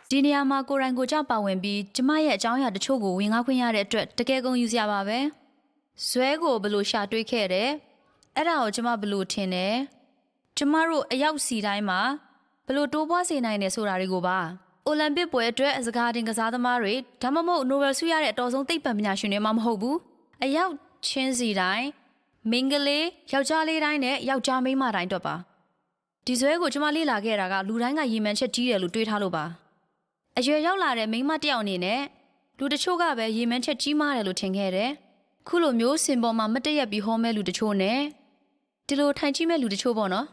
ဒီနေရာမှာကိုရိုင်းကိုကြပါဝင်ပြီးကျမရဲ့အကြောင်းအရာတချို့ကိုဝင်ငါခွင့်ရတဲ့အတွက်တကယ်ကုန်ယူစရာပါပဲဇွဲကိုဘလို့ရှာတွေးခဲ့တယ်အဲ့ဒါကိုကျမဘလို့ထင်တယ်ကျမတို့အရောက်စီတိုင်းမှာဘလို့တိုးပွားစေနိုင်တယ်ဆိုတာတွေကိုပါအိုလံပစ်ပွဲအတွက်စကားတင်ကစားသမားတွေဒါမှမဟုတ်နိုဘယ်ဆုရတဲ့အတော်ဆုံးသိပ္ပံပညာရှင်တွေမှမဟုတ်ဘူးအရောက်ချင်းစီတိုင်းမင်္ဂလေးယောက်ျားလေးတိုင်းနဲ့ယောက်ျားမိန်းမတိုင်းတော့ပါဒီဇွဲကိုကျမလေ့လာခဲ့တာကလူတိုင်းကရည်မှန်းချက်ကြီးတယ်လို့တွေးထားလို့ပါအရွယ်ရောက်လာတဲ့မိန်းမတစ်ယောက်အနေနဲ့လူတချို့ကပဲရည်မှန်းချက်ကြီးမားတယ်လို့ထင်ခဲ့တယ်ခုလိုမျိုးစင်ပေါ်မှာမတည့်ရက်ပြီးဟောမဲ့လူတချို့နဲ့ဒီလိုထိုင်ကြည့်မဲ့လူတချို့ပေါ့နော်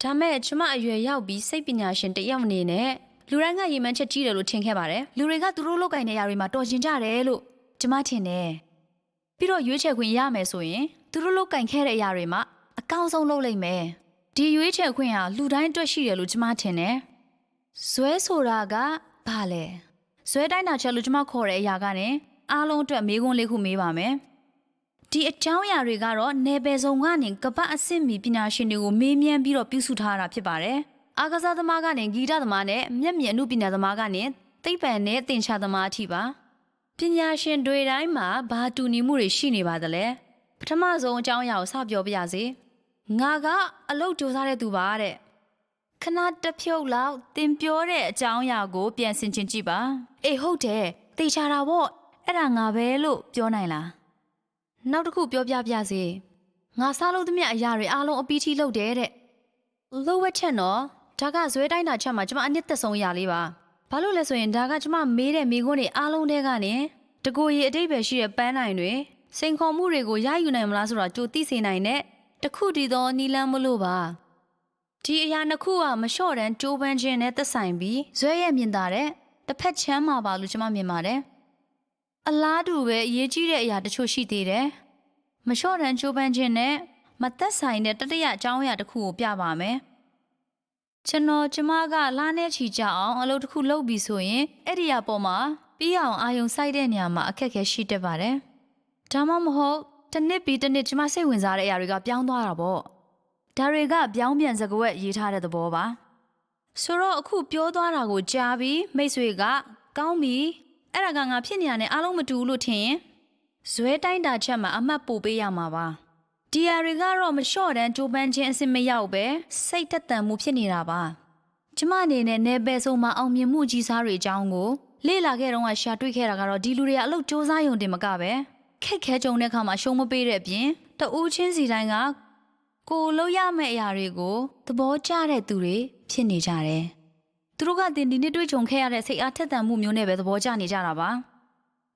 ဒါမဲ့ကျမအရွယ်ရောက်ပြီးစိတ်ပညာရှင်တစ်ယောက်အနေနဲ့လူတိုင်းကရည်မှန်းချက်ကြီးတယ်လို့ထင်ခဲ့ပါတယ်လူတွေကသူတို့လုပ်ကိုင်တဲ့ຢာတွေမှာတော်ကျင်ကြတယ်လို့ကျမထင်တယ်ပြီးတော့ရွေးချယ်ခွင့်ရမယ်ဆိုရင်သူတို့လုပ်ကိုင်ခဲ့တဲ့ຢာတွေမှာအကောင်းဆုံးလုပ်လိုက်မယ်ဒီရွေးချယ်ခွင့်ဟာလူတိုင်းအတွက်ရှိတယ်လို့ကျမထင်တယ်ဇွဲဆိုတာကဘာလဲဇွဲတိုင်းတာချက်လို့ကျမခေါ်တဲ့အရာကနေအားလုံးအတွက်မေးခွန်းလေးခုမေးပါမယ်ဒီအကြောင်းအရာတွေကတော့နယ်ပယ်စုံကနေကပတ်အဆင့်မီပညာရှင်တွေကိုမေးမြန်းပြီးတော့ပြုစုထားတာဖြစ်ပါတယ်အားကစားသမားကနေဂီတသမားနဲ့မျက်မြင်အမှုပညာသမားကနေသိပ္ပံနဲ့သင်္ချာသမားအထိပါပညာရှင်တွေတိုင်းမှာဘာတူညီမှုတွေရှိနေပါသလဲပထမဆုံးအကြောင်းအရာကိုစပြောပြရစေငါကအလုပ်ကြိုးစားတဲ့သူပါတဲ့ခဏတစ်ဖြုတ်လောက်သင်ပြောတဲ့အကြောင်းအရာကိုပြန်ဆင်ခြင်ကြည့်ပါအေးဟုတ်တယ်သိချတာပေါ့အဲ့ဒါငါပဲလို့ပြောနိုင်လားနောက်တစ်ခုပြောပြပြစေငါစားလို့သမျှအရာတွေအားလုံးအပီးထိလုပ်တယ်တဲ့လှုပ်ဝက်ချက်နော်ဒါကဇွဲတိုင်းတာချက်မှာကျမအနှစ်သက်ဆုံးအရာလေးပါဘာလို့လဲဆိုရင်ဒါကကျမမေးတဲ့မိခွန်းတွေအားလုံးထဲကနေတကိုယ်ရည်အတိတ်ပဲရှိတဲ့ပန်းနိုင်တွေစိန်ခေါ်မှုတွေကိုရယူနိုင်မလားဆိုတာကြိုသိစေနိုင်တဲ့တခုတည်းသောနီလန်းမလို့ပါဒီအရာနှစ်ခုကမလျှော့တန်းကြိုးပမ်းခြင်းနဲ့သက်ဆိုင်ပြီးဇွဲရဲ့မြင်တာတဲ့တစ်ဖက်ချမ်းမှာပါလို့ကျမမြင်ပါတယ်အလားတူပဲအရေးကြီးတဲ့အရာတချို့ရှိသေးတယ်မလျှော့တန်းကြိုးပမ်းခြင်းနဲ့မသက်ဆိုင်တဲ့တတိယအကြောင်းအရာတစ်ခုကိုပြပါမယ်ကျမကလားနဲ့ချီကြအောင်အလုပ်တစ်ခုလုပ်ပြီးဆိုရင်အဲ့ဒီအပေါ်မှာပြီးအောင်အာယုံစိုက်တဲ့နေရာမှာအခက်အခဲရှိတတ်ပါတယ်ဒါမှမဟုတ်တစ်နှစ်ပြီးတစ်နှစ်ကျမစိတ်ဝင်စားတဲ့အရာတွေကပြောင်းသွားတာပေါ့ဒါတွေကပြောင်းပြန်စကားဝက်ရေးထားတဲ့သဘောပါဆိုတော့အခုပြောသွားတာကိုကြားပြီးမိတ်ဆွေကကောင်းပြီအဲ့ဒါကငါဖြစ်နေရတဲ့အားလုံးမတူဘူးလို့ထင်ရင်ဇွဲတိုင်းတာချက်မှာအမှတ်ပို့ပေးရမှာပါဒီအရာတွေကတော့မလျှော့တန်းကြိုးပမ်းခြင်းအစစ်မရောက်ပဲစိတ်သက်သန်မှုဖြစ်နေတာပါကျမအနေနဲ့နယ်ပယ်ဆုံးမှာအောင်မြင်မှုကြီးစားတွေအကြောင်းကိုလေ့လာခဲ့တော့ရှာတွေ့ခဲ့တာကတော့ဒီလူတွေကအလုပ်စူးစမ်းရုံတင်မကပဲခက်ခဲကြုံတဲ့အခါမှာရှုံးမပေးတဲ့အပြင်တဦးချင်းစီတိုင်းကကိုလုပ်ရမယ့်အရာတွေကိုသဘောကျတဲ့သူတွေဖြစ်နေကြတယ်သူတို့ကတင်ဒီနေ့တွေ့ကြုံခဲ့ရတဲ့စိတ်အားထက်သန်မှုမျိုးနဲ့ပဲသဘောကျနေကြတာပါ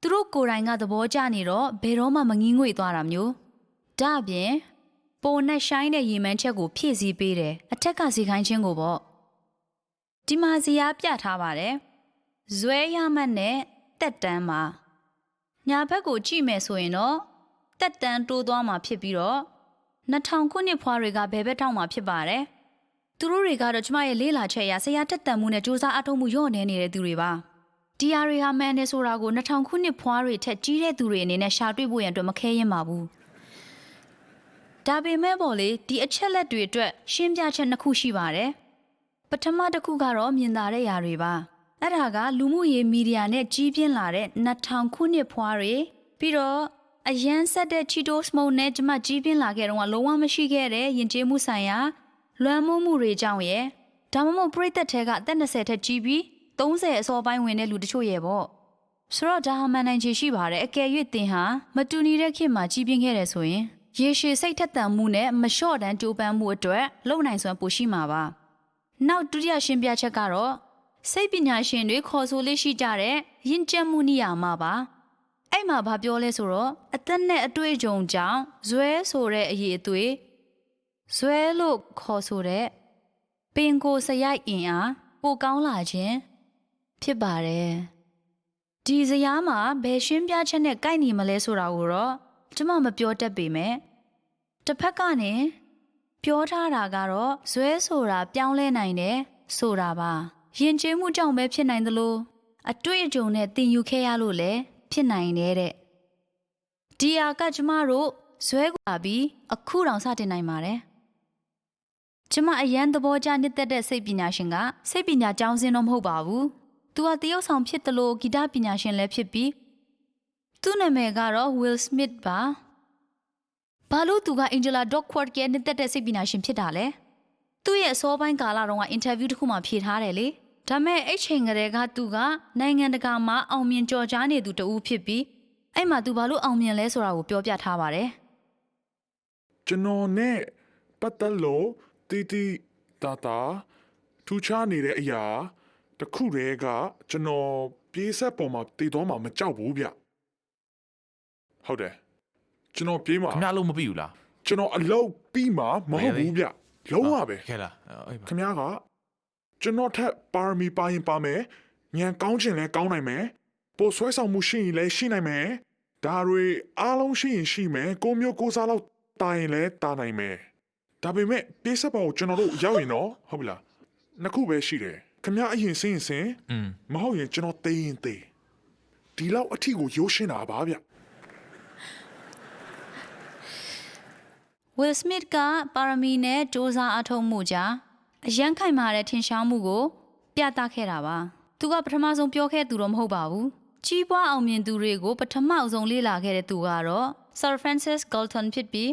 သူတို့ကိုယ်တိုင်ကသဘောကျနေတော့ဘယ်တော့မှမငင်းငွေ့သွားတာမျိုးဒါအပြင်ပိုနဲ့ရှိုင်းတဲ့ရည်မှန်းချက်ကိုဖြည့်ဆည်းပေးတယ်အထက်ကစီခိုင်းခြင်းကိုပေါ့ဒီမှာဇီယာပြထားပါတယ်ဇွဲရမှတ်နဲ့တက်တန်းမှာညာဘက်ကိုကြည့်မယ်ဆိုရင်တော့တက်တန်းတိုးသွားမှာဖြစ်ပြီးတော့2000ခုနှစ်ဖွားတွေကဘယ်ဘက်ထောက်မှာဖြစ်ပါတယ်သူတို့တွေကတော့ကျမရဲ့လေးလာချက်အရဆရာတက်တန်းမှုနဲ့စူးစမ်းအထောက်မှုညော့နေနေတဲ့သူတွေပါဒီအရာတွေဟာမှန်တယ်ဆိုတာကို2000ခုနှစ်ဖွားတွေထက်ကြီးတဲ့သူတွေအနေနဲ့ရှာတွေ့ဖို့ရန်အတွက်မခဲရင်ပါဘူးဒါပေမဲ့ပေါ့လေဒီအချက်လက်တွေအတွက်ရှင်းပြချက်နှစ်ခုရှိပါတယ်ပထမတစ်ခုကတော့မြင်သာတဲ့ຢာတွေပါအဲ့ဒါကလူမှုရေးမီဒီယာနဲ့ကြီးပြင်းလာတဲ့2000ခုနှစ်ဖွားတွေပြီးတော့အရန်ဆက်တဲ့ Cheetos မုံနဲ့ကျမကြီးပြင်းလာခဲ့တော့လုံးဝမရှိခဲ့တဲ့ယဉ်ကျေးမှုဆိုင်ရာလွမ်းမိုးမှုတွေကြောင့်ရဲ့ဒါမှမဟုတ်ပြိသက်ထဲကအသက်20ထက်ကြီးပြီး30အစောပိုင်းဝင်တဲ့လူတချို့ရဲ့ပေါ့ဆိုတော့ဒါဟာမှန်နိုင်ခြေရှိပါတယ်အကယ်၍သင်ဟာမတူညီတဲ့ခေတ်မှာကြီးပြင်းခဲ့တယ်ဆိုရင်ရေရှည်စိတ်ထက်သန်မှုနဲ့မလျှော့တန်းကြိုးပမ်းမှုအတွက်လုံနိုင်စွမ်းပိုရှိမှာပါနောက်ဒုတိယရှင်းပြချက်ကတော့စိတ်ပညာရှင်တွေခေါ်ဆိုလေးရှိကြတဲ့ယဉ်ကျေးမှုနိယာမပါအဲ့မှာဘာပြောလဲဆိုတော့အသက်နဲ့အတွေ့အကြုံကြောင့်ဇွဲဆိုတဲ့အရေးအသွေးဇွဲလို့ခေါ်ဆိုတဲ့ပင်ကိုစရိုက်အင်အားပိုကောင်းလာခြင်းဖြစ်ပါတယ်ဒီဇယားမှာဘယ်ရှင်းပြချက်နဲ့ကိုက်ညီမလဲဆိုတာကိုတော့ကျွန်မမပြောတတ်ပေမဲ့တစ်ဖက်ကနေပြောထားတာကတော့ဇွဲဆိုတာပြောင်းလဲနိုင်တယ်ဆိုတာပါယဉ်ကျေးမှုကြောင့်ပဲဖြစ်နိုင်သလိုအတွေ့အကြုံနဲ့သင်ယူခဲ့ရလို့လည်းဖြစ်နိုင်တယ်တဲ့ဒီဟာကကျမတို့ဇွဲကွာပြီးအခုတောင်စတင်နိုင်ပါတယ်ကျမအရန်သဘောကျနှစ်သက်တဲ့စိတ်ပညာရှင်ကစိတ်ပညာကျောင်းစင်းတော့မဟုတ်ပါဘူး သူကတရုတ်ဆောင်ဖြစ်တယ်လို့ဂီတပညာရှင်လည်းဖြစ်ပြီးသူ့နာမည်ကတော့ Will Smith ပါဘာလို့သူက Angela Duckworth ရဲ့နှစ်သက်တဲ့စိတ်ပညာရှင်ဖြစ်တာလဲသူ့ရဲ့အစောပိုင်းကာလတုန်းကအင်တာဗျူးတစ်ခုမှဖြေထားတယ်လေဒါမဲ့အဲ့ချိန်ကလေးကသူကနိုင်ငံတကာမှာအောင်မြင်ကြော်ကြားနေသူတဦးဖြစ်ပြီးအဲ့မှာသူဘာလို့အောင်မြင်လဲဆိုတာကိုပြောပြထားပါတယ်ကျွန်တော်နဲ့ပတ်သက်လို့တီတာထူးခြားနေတဲ့အရာတစ်ခုတည်းကကျွန်တော်ပြေးဆက်ပေါ်မှာတည်တော်မှာမကြောက်ဘူးဗျဟုတ်တယ်ကျွန်တော်ပြေးမှာ ခင်ဗျားလုံးမပြီးဘူးလား ကျွန်တော်အလုပ်ပြီးမှာမဟုတ်ဘူးဗျလုံးဝပဲ ခဲလားအေးပါ ခင်ဗျားကကျွန်တော်ထက်ပါရမီပါရင်ပါမယ်ညံကောင်းချင်လဲကောင်းနိုင်မယ်ပို့ဆွဲဆောင်မှုရှိရင်လည်းရှိနိုင်မယ်ဒါတွေအားလုံးရှိရင်ရှိမယ်ကိုမျိုးကိုစားလောက်တာရင်လည်းတာနိုင်မယ်ဒါပေမဲ့ပြေးဆက်ပေါ်ကိုကျွန်တော်တို့ရောက်ရင်တော့ဟုတ်ပြီလားနှစ်ခုပဲရှိတယ်ခင်ဗျားအရင်စင်းမဟုတ်ရင်ကျွန်တော်သိရင်သိဒီလောက်အထီကိုရိုးရှင်းတာပါဗျ Will Smith ကပါရမီနဲ့စ조사အထောက်မှုကြားအရန်ခိုင်မာတဲ့ထင်ရှားမှုကိုပြသခဲ့တာပါသူကပထမဆုံးပြောခဲ့သူတော့မဟုတ်ပါဘူးကြီးပွားအောင်မြင်သူတွေကိုပထမဆုံးလေ့လာခဲ့တဲ့သူကတော့ Sir Francis Galton ဖြစ်ပြီး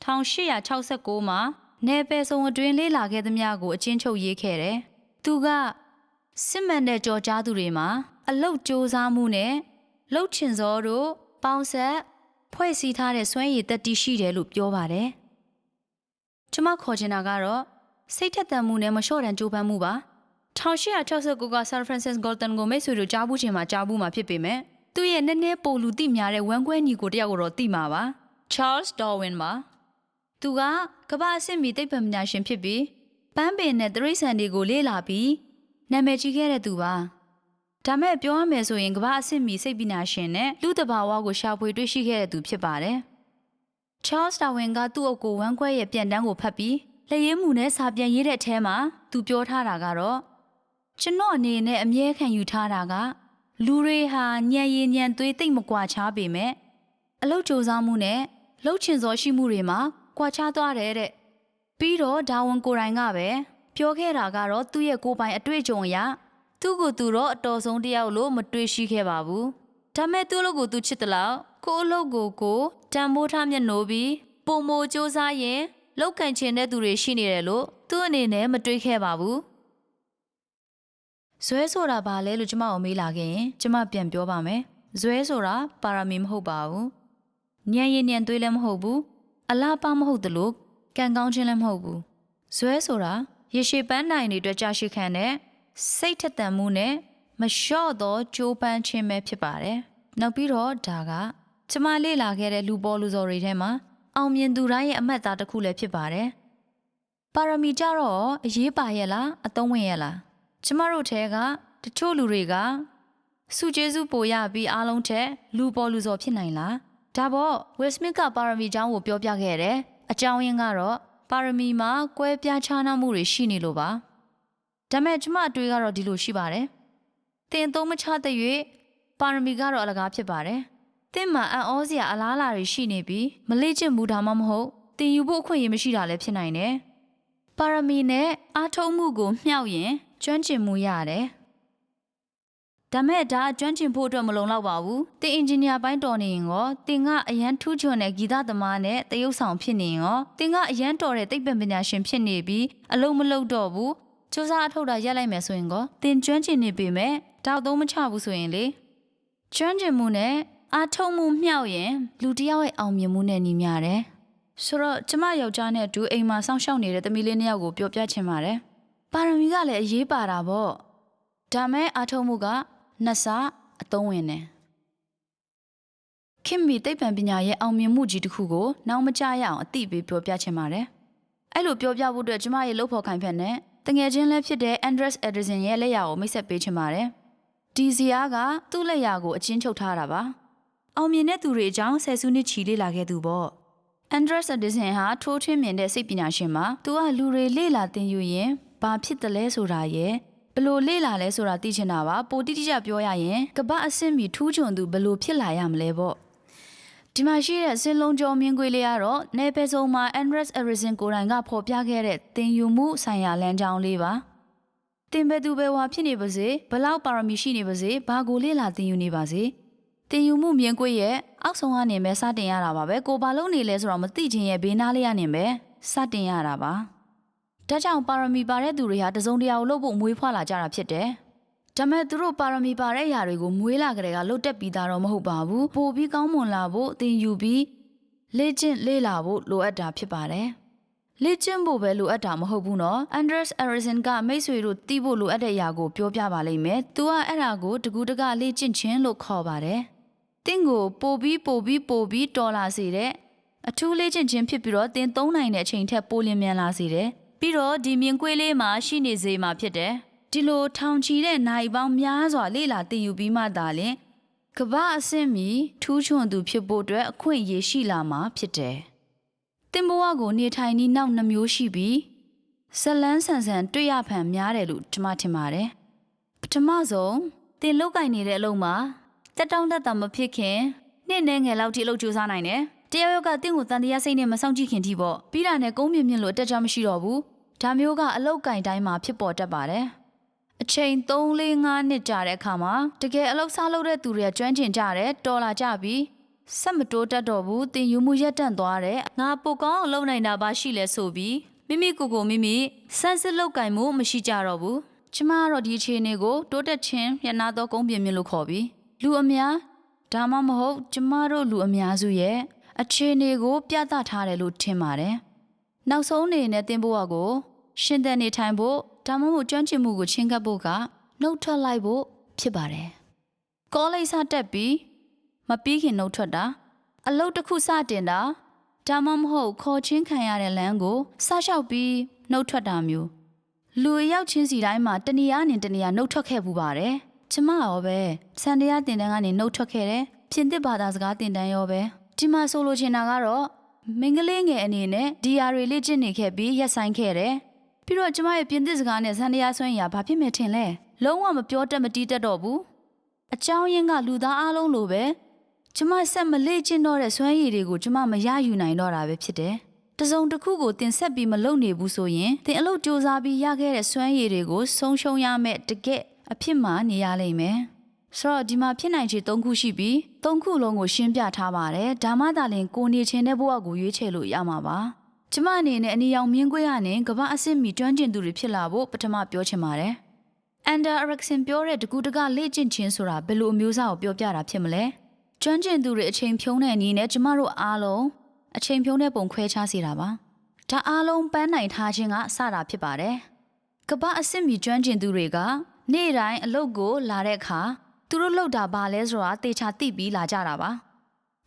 1869မှာနယ်ပယ်စုံအတွင်းလေ့လာခဲ့သမျှကိုအချင်းချုပ်ရေးခဲ့တယ်သူကစစ်မှန်တဲ့ကြော်ကြားသူတွေမှာအလုတ်စ조사မှုနဲ့လှုပ်ချင်စောတို့ပေါင်းဆက်ဖွဲ့စည်းထားတဲ့စွမ်းရည်တက်တီရှိတယ်လို့ပြောပါတယ်ကျမခေါ်ချင်တာကတော့စိတ်ထက်သန်မှုနဲ့မလျှော့တန်ကြိုးပမ်းမှုပါ1869က Sir Francis Galton ကိုမိတ်ဆွေတို့ကြားဘူးချင်မှာကြားဘူးမှာဖြစ်ပေမဲ့သူ့ရဲ့နည်းနည်းပိုလူသိများတဲ့ဝမ်းကွဲညီကိုတယောက်ကိုတော့သိမှာပါ Charles Darwin ပါသူကကမ္ဘာအဆင့်မီသိပ္ပံပညာရှင်ဖြစ်ပြီးပန်းပင်နဲ့တိရစ္ဆာန်တွေကိုလေ့လာပြီးနာမည်ကြီးခဲ့တဲ့သူပါဒါမဲ့ပြောရမယ်ဆိုရင်ကမ္ဘာအဆင့်မီစိတ်ပညာရှင်နဲ့လူတဘာဝကိုရှာဖွေတွေ့ရှိခဲ့တဲ့သူဖြစ်ပါတယ်Charles Darwin ကသူ့အကိုဝမ်းခွဲရဲ့ပြန်တန်းကိုဖတ်ပြီးလက်ရေးမှုနဲ့စာပြန်ရေးတဲ့အထဲမှာသူပြောထားတာကတော့ကျွန်တော်အနေနဲ့အမြဲခံယူထားတာကလူတွေဟာညံရည်ညံသွေးသိမ့်မကွာခြားပေမဲ့အလုတ်ကြိုးစားမှုနဲ့လှုပ်ချင်စောရှိမှုတွေမှာကွာခြားသွားတယ်တဲ့ပြီးတော့ဒါဝန်ကိုယ်တိုင်ကပဲပြောခဲ့တာကတော့သူ့ရဲ့ကိုယ်ပိုင်အတွေ့အကြုံအရသူ့ကိုယ်သူတော့အတော်ဆုံးတယောက်လို့မတွေ့ရှိခဲ့ပါဘူးဒါမဲ့သူ့လို့ကိုသူချစ်တယ်လို့ကိုအလုပ်ကိုတန်မိုးထားမျက်နှိုးပြီးပုံမိုစူးစားရင်လောက်ကန်ချင်တဲ့သူတွေရှိနေတယ်လို့သူ့အနေနဲ့မတွေးခဲ့ပါဘူးဇွဲဆိုတာဘာလဲလို့ကျမကိုမေးလာခဲ့ရင်ကျမပြန်ပြောပါမယ်ဇွဲဆိုတာပါရမီမဟုတ်ပါဘူးညံရင်ညံသွေးလည်းမဟုတ်ဘူးအလားပါမဟုတ်သလိုကံကောင်းခြင်းလည်းမဟုတ်ဘူးဇွဲဆိုတာရေရှည်ပန်းတိုင်တွေအတွက်ကြာရှည်ခံတဲ့စိတ်ထက်သန်မှုနဲ့မလျှော့သောကြိုးပမ်းခြင်းပဲဖြစ်ပါတယ်နောက်ပြီးတော့ဒါကကျမလေ့လာခဲ့တဲ့လူပေါ်လူစော်တွေထဲမှာအောင်မြင်သူတိုင်းရဲ့အမှတ်အသားတစ်ခုလည်းဖြစ်ပါတယ်ပါရမီကြတော့အရေးပါရဲ့လားအသုံးဝင်ရဲ့လားကျမတို့ထဲကတချို့လူတွေကစုကျေးဇူးပိုရပြီးအားလုံးထက်လူပေါ်လူစော်ဖြစ်နိုင်လားဒါပေါ့ Will Smith ကပါရမီကျောင်းကိုပြောပြခဲ့တယ်အကြောင်းရင်းကတော့ပါရမီမှာကွဲပြားခြားနားမှုတွေရှိနေလို့ပါဒါမဲ့ကျမအတွေးကတော့ဒီလိုရှိပါတယ်တင်သုံးမချတဲ့၍ပါရမီကတော့အလကားဖြစ်ပါတယ်တင်မှာအံ့ဩစရာအလားအလာတွေရှိနေပြီးမလေ့ကျင့်မှုဒါမှမဟုတ်တင်ယူဖို့အခွင့်အရေးမရှိတာလည်းဖြစ်နိုင်တယ်ပါရမီနဲ့အားထုတ်မှုကိုမြှောက်ရင်ကျွမ်းကျင်မှုရတယ်ဒါမဲ့ဒါကျွမ်းကျင်ဖို့အတွက်မလုံလောက်ပါဘူးတင်အင်ဂျင်နီယာပိုင်းတော်နေရင်ရောတင်ကအရန်ထူးချွန်တဲ့ဂီတသမားနဲ့တရုပ်ဆောင်ဖြစ်နေရင်ရောတင်ကအရန်တော်တဲ့သိပ္ပံပညာရှင်ဖြစ်နေပြီးအလုံးမလုံးတော့ဘူးစူးစမ်းအထောက်တာရက်လိုက်မယ်ဆိုရင်ကောတင်ကျွမ်းကျင်နေပေမဲ့တောက်သုံးမချဘူးဆိုရင်လေကျွမ်းကျင်မှုနဲ့အားထုတ်မှုမြှောက်ရင်လူတစ်ယောက်ရဲ့အောင်မြင်မှုနဲ့ညီမျှတယ်ဆိုတော့ကျမယောက်ျားနဲ့အတူအိမ်မှာစောင့်ရှောက်နေတဲ့သမီးလေးနှစ်ယောက်ကိုပြောပြချင်ပါတယ်ပါရမီကလည်းအရေးပါတာပေါ့ဒါမဲ့အားထုတ်မှုကနှစ်ဆအသုံးဝင်တယ်ခင်မီသိပ္ပံပညာရဲ့အောင်မြင်မှုကြီးတစ်ခုကိုနောက်မကျရအောင်အသိပေးပြောပြချင်ပါတယ်အဲ့လိုပြောပြဖို့အတွက်ကျမရဲ့လုပ်ဖော်ခိုင်ဖက်နဲ့တငယ်ချင်းလည်းဖြစ်တဲ့ Andres Edison ရဲ့လက်ရာကိုမိတ်ဆက်ပေးချင်ပါတယ်ဒီဇီယာကသူ့လက်ရာကိုအချင်းချုပ်ထားတာပါအောင်မြင်တဲ့သူတွေအကြောင်းဆယ်စုနှစ်ချီလေ့လာခဲ့သူပေါ့ Andres Edison ဟာထိုးထွင်းမြင်တဲ့စိတ်ပညာရှင်မှာသူကလူတွေလေ့လာသင်ယူရင်ဘာဖြစ်တယ်လဲဆိုတာရဲ့ဘလို့လေ့လာလဲဆိုတာသိချင်တာပါပိုတိတိကျပြောရရင်ကမ္ဘာအဆင့်မီထူးချွန်သူဘလို့ဖြစ်လာရမလဲပေါ့ဒီမှာရှိတဲ့စင်လုံးကျော်မြင်ကွေးလေးကတော့နယ်ပယ်စုံမှာ Andres Edison ကိုယ်တိုင်ကဖော်ပြခဲ့တဲ့သင်ယူမှုဆိုင်ရာလမ်းကြောင်းလေးပါ တင်ဘယ်သူပဲဝါဖြစ်နေပါစေဘလောက်ပါရမီရှိနေပါစေဘာကိုလေ့လာသင်ယူနေပါစေတင်ယူမှုမြင်ကွေးရဲ့အောက်ဆုံးကနေပဲစတင်ရတာပါပဲကိုဘာလို့နေလဲဆိုတော့မသိချင်းရဲ့ဘေးနားလေးကနေပဲစတင်ရတာပါဒါကြောင့်ပါရမီပါတဲ့သူတွေဟာတစုံတရာကိုလုပ်ဖို့မွေးဖွားလာကြတာဖြစ်တယ်ဒါမဲ့သူတို့ပါရမီပါတဲ့အရာတွေကိုမွေးလာကြတဲ့ကလှုပ်တက်ပြီးသားတော့မဟုတ်ပါဘူးပို့ပြီးကောင်းမွန်လာဖို့သင်ယူပြီးလေ့ကျင့်လေ့လာဖို့လိုအပ်တာဖြစ်ပါတယ်လေ့ကျင့်ဖို့ပဲလိုအပ်တာမဟုတ်ဘူးနော်အန်ဒရက်စ်အရီဆန်ကမိတ်ဆွေတို့တီးဖို့လိုအပ်တဲ့အရာကိုပြောပြပါလိမ့်မယ်သူကအဲ့ဒါကိုတကူတကလေ့ကျင့်ခြင်းလို့ခေါ်ပါတယ်သင်ကိုပို့ပြီးတော်လာစေတဲ့အထူးလေ့ကျင့်ခြင်းဖြစ်ပြီးတော့သင်သုံးနိုင်တဲ့အချိန်ထက်ပိုလျင်မြန်လာစေတယ်ပြီးတော့ဒီမြင်ကွေးလေးမှာရှိနေစေမှာဖြစ်တယ်ဒီလိုထောင်ချီတဲ့နိုင်ပေါင်းများစွာလေ့လာသင်ယူပြီးမှသာလျှင်ကမ္ဘာအဆင့်မီထူးချွန်သူဖြစ်ဖို့အတွက်အခွင့်အရေးရှိလာမှာဖြစ်တယ်သင်ဘဝကိုနေထိုင်နည်းနောက်နှမျိုးရှိပြီးဇလန်းဆန်ဆန်တွေ့ရဖန်များတယ်လို့ကျွန်မထင်ပါတယ်ပထမဆုံးသင်လောက်ကင်နေတဲ့အလုပ်မှာတက်တောင့်တက်တာမဖြစ်ခင်နှစ်နဲ့ငယ်လောက်ထိအလုပ်ကြိုးစားနိုင်တယ်တယောက်ယောက်ကတင့်ကိုတန်တရားစိတ်နဲ့မဆောင်ကြည့်ခင်ထိပေါ့ပြီးတာနဲ့ကုန်းမြင့်မြင့်လို့အတက်ကြမရှိတော့ဘူးဒါမျိုးကအလောက်ကင်တိုင်းမှာဖြစ်ပေါ်တတ်ပါတယ်အချိန်3-4-5နှစ်ကြာတဲ့အခါမှာတကယ်အလုပ်စားလုပ်တဲ့သူတွေကကျွမ်းကျင်ကြတယ်တော်လာကြပြီးဆက်မတိုးတတ်တော့ဘူးသင်ယူမှုရက်တန့်သွားတယ်ငါပိုကောင်းအောင်လုပ်နိုင်တာပါရှိလဲဆိုပြီးမိမိစမ်းစစ်လောက်ကင်မှုမရှိကြတော့ဘူးကျမကတော့ဒီအခြေအနေကိုတိုးတက်ခြင်းရနာသောကုန်းပြင်းမြင့်လို့ခေါ်ပြီးလူအများဒါမှမဟုတ်ကျမတို့လူအများစုရဲ့အခြေအနေကိုပြသထားတယ်လို့ထင်ပါတယ်နောက်ဆုံးအနေနဲ့သင်ဘဝကိုရှင်သန်နေထိုင်ဖို့ဒါမှမဟုတ်ကျွမ်းကျင်မှုကိုချင်းကပ်ဖို့ကနှုတ်ထွက်လိုက်ဖို့ဖြစ်ပါတယ်ကောလိပ်စတက်ပြီးမပြီးခင်နှုတ်ထွက်တာအလုပ်တစ်ခုစတင်တာဒါမှမဟုတ်ခေါ်ချင်းခံရတဲ့လမ်းကိုစလျှောက်ပြီးနှုတ်ထွက်တာမျိုးလူရောက်ချင်းစီတိုင်းမှာတနေရာနဲ့တနေရာနှုတ်ထွက်ခဲ့ပူပါတယ်ကျမရောပဲစံတရားတင်တန်းကနေနှုတ်ထွက်ခဲ့တယ်ပြင်သစ်ဘာသာစကားတင်တန်းရောပဲဒီမှာဆိုလိုချင်တာကတော့မင်္ဂလေးငယ်အနေနဲ့ဒီယာတွေလေ့ကျင့်နေခဲ့ပြီးရက်ဆိုင်ခဲ့တယ်ပြီးတော့ကျမရဲ့ပြင်သစ်စကားနဲ့စံတရားဆွမ်းရာဘာဖြစ်မယ်ထင်လဲလုံးဝမပြောတတ်မတီးတတ်တော့ဘူးအကြောင်းရင်းကလူသားအလုံးလိုပဲကျမဆက်မလေ့ကျင့်တော့တဲ့စွမ်းရည်တွေကိုကျမမရယူနိုင်တော့တာပဲဖြစ်တယ်တစုံတစ်ခုကိုတင်ဆက်ပြီးမလုပ်နေဘူးဆိုရင်သင်အလုပ်စူးစမ်းပြီးရခဲ့တဲ့စွမ်းရည်တွေကိုဆုံးရှုံးရမယ်တကယ်အဖြစ်မှနေရလိမ့်မယ်ဆိုတော့ဒီမှာဖြစ်နိုင်ခြေ3ခုရှိပြီး3ခုလုံးကိုရှင်းပြထားပါတယ်ဒါမှသာလျှင်ကိုနေချင်တဲ့ဘဝကိုရွေးချယ်လို့ရမှာပါကျမအနေနဲ့အနီရောင်မြင်းကွေးရနဲ့ကမ္ဘာအဆင့်မီကျွမ်းကျင်သူတွေဖြစ်လာဖို့ပထမပြောချင်ပါတယ်အန်ဒါအရက်ဆင်ပြောတဲ့တကူတကလေ့ကျင့်ခြင်းဆိုတာဘယ်လိုအမျိုးအစားကိုပြောပြတာဖြစ်မလဲကျွမ်းကျင်သူတွေအချိန်ဖြုံးတဲ့နည်းနဲ့ကျမတို့အားလုံးအချိန်ဖြုံးတဲ့ပုံခွဲခြားစေတာပါဒါအားလုံးပန်းနိုင်ထားခြင်းကစတာဖြစ်ပါတယ်ကမ္ဘာအဆင့်မီကျွမ်းကျင်သူတွေကနေ့တိုင်းအလုပ်ကိုလာတဲ့အခါသူတို့လှုပ်တာဘာလဲဆိုတာသေချာသိပြီးလာကြတာပါ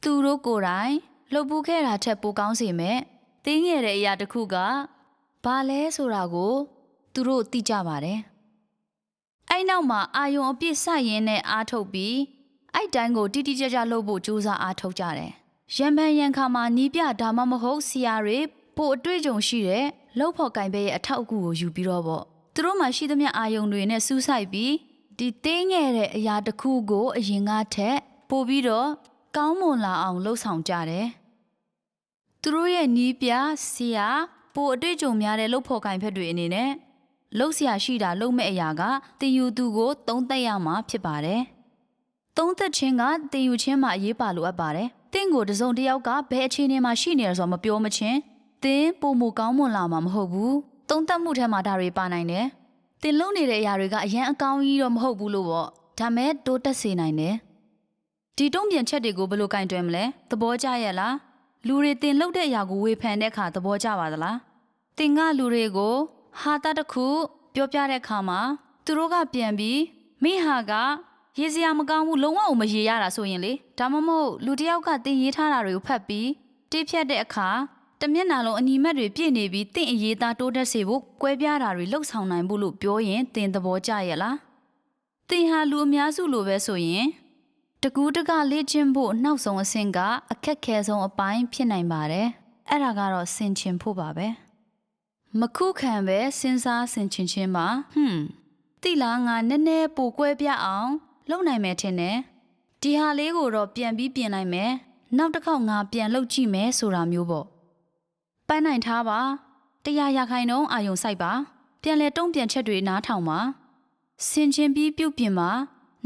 သူတို့ကိုယ်တိုင်လှုပ်ပူးခဲ့တာထက်ပိုကောင်းစေမယ်သိငယ်တဲ့အရာတစ်ခုကဘာလဲဆိုတာကိုသူတို့သိကြပါတယ်အဲ့နောက်မှာအာယုံအပြည့်စရင်နဲ့အားထုတ်ပြီးအဲ့တိုင်းကိုတိတိကျကျလှုပ်ဖို့ကြိုးစားအားထုတ်ကြတယ်ရံပန်ရံခါမှာနီးပြဒါမှမဟုတ်ဆရာတွေပို့အတွေ့အကြုံရှိတဲ့လှုပ်ဖို့ကင်ပဲရဲ့အထောက်အကူကိုယူပြီးတော့ပေါ့သူတို့မှရှိသမျှအာယုံတွေနဲ့စူးစိုက်ပြီးဒီသိငယ်တဲ့အရာတစ်ခုကိုအရင်ကထက်ပို့ပြီးတော့ကောင်းမွန်လာအောင်လှုပ်ဆောင်ကြတယ်သူတို့ရဲ့နီးပြဆရာပိုအတွေ့အကြုံများတဲ့လှုပ်ဖို့ကင်ဖက်တွေအနေနဲ့လှုပ်ဆရာရှိတာလှုပ်မဲ့အရာကတင်ယူသူကိုသုံးသပ်ရမှာဖြစ်ပါတယ်သုံးသပ်ခြင်းကတင်ယူခြင်းမှာအရေးပါလိုအပ်ပါတယ်တင့်ကိုတစုံတစ်ယောက်ကဘယ်အခြေအနေမှာရှိနေရဆိုမပြောမချင်းတင်ပုံမကောင်းမွန်လာမှာမဟုတ်ဘူးသုံးသပ်မှုထဲမှာဒါတွေပါနိုင်တယ်တင်လုံနေတဲ့အရာတွေကအရန်အကောင်းကြီးတော့မဟုတ်ဘူးလို့ပေါ့ဒါမဲ့တိုးတက်စေနိုင်တယ်ဒီတုံ့ပြန်ချက်တွေကိုဘယ်လိုကင်တွယ်မလဲသဘောကျရဲ့လားလူတွေတင်လှုပ်တဲ့အရာကိုဝေဖန်တဲ့အခါသဘောကျပါသလားတင်ကလူတွေကိုဟာတာတစ်ခုပြောပြတဲ့အခါမှာသူတို့ကပြန်ပြီးမိဟာကရေးစရာမကောင်းဘူးလုံးဝမရေးရတာဆိုရင်လေဒါမှမဟုတ်လူတစ်ယောက်ကတင်ရေးထားတာတွေကိုဖတ်ပြီးတိဖြတ်တဲ့အခါတမျက်နှာလုံးအနီမက်တွေပြည့်နေပြီးတင့်အရေးသားတိုးတက်စေဖို့ကွဲပြားတာတွေလှုပ်ဆောင်နိုင်ဖို့လို့ပြောရင်တင်သဘောကျရဲ့လားတင်ဟာလူအများစုလိုပဲဆိုရင်တကူးတကလေ့ကျင့်ဖို့နောက်ဆုံးအဆင့်ကအခက်ခဲဆုံးအပိုင်းဖြစ်နိုင်ပါတယ်အဲ့ဒါကတော့ဆင်ခြင်ဖို့ပါပဲမခုခံပဲစဉ်းစားဆင်ခြင်ခြင်းပါတိလားငါနည်းနည်းပိုကွဲပြားအောင်လုပ်နိုင်မယ်ထင်တယ်ဒီဟာလေးကိုတော့ပြန်ပြီးပြင်လိုက်မယ်နောက်တစ်ခေါက်ငါပြန်လုပ်ကြည့်မယ်ဆိုတာမျိုးပေါ့ပန်းနိုင်ထားပါ100%အာယုံစိုက်ပါ ပြန်လဲတုံးပြန်ချက်တွေနားထောင်ပါဆင်ချင်းပြီးပြုတ်ပြင်ပါ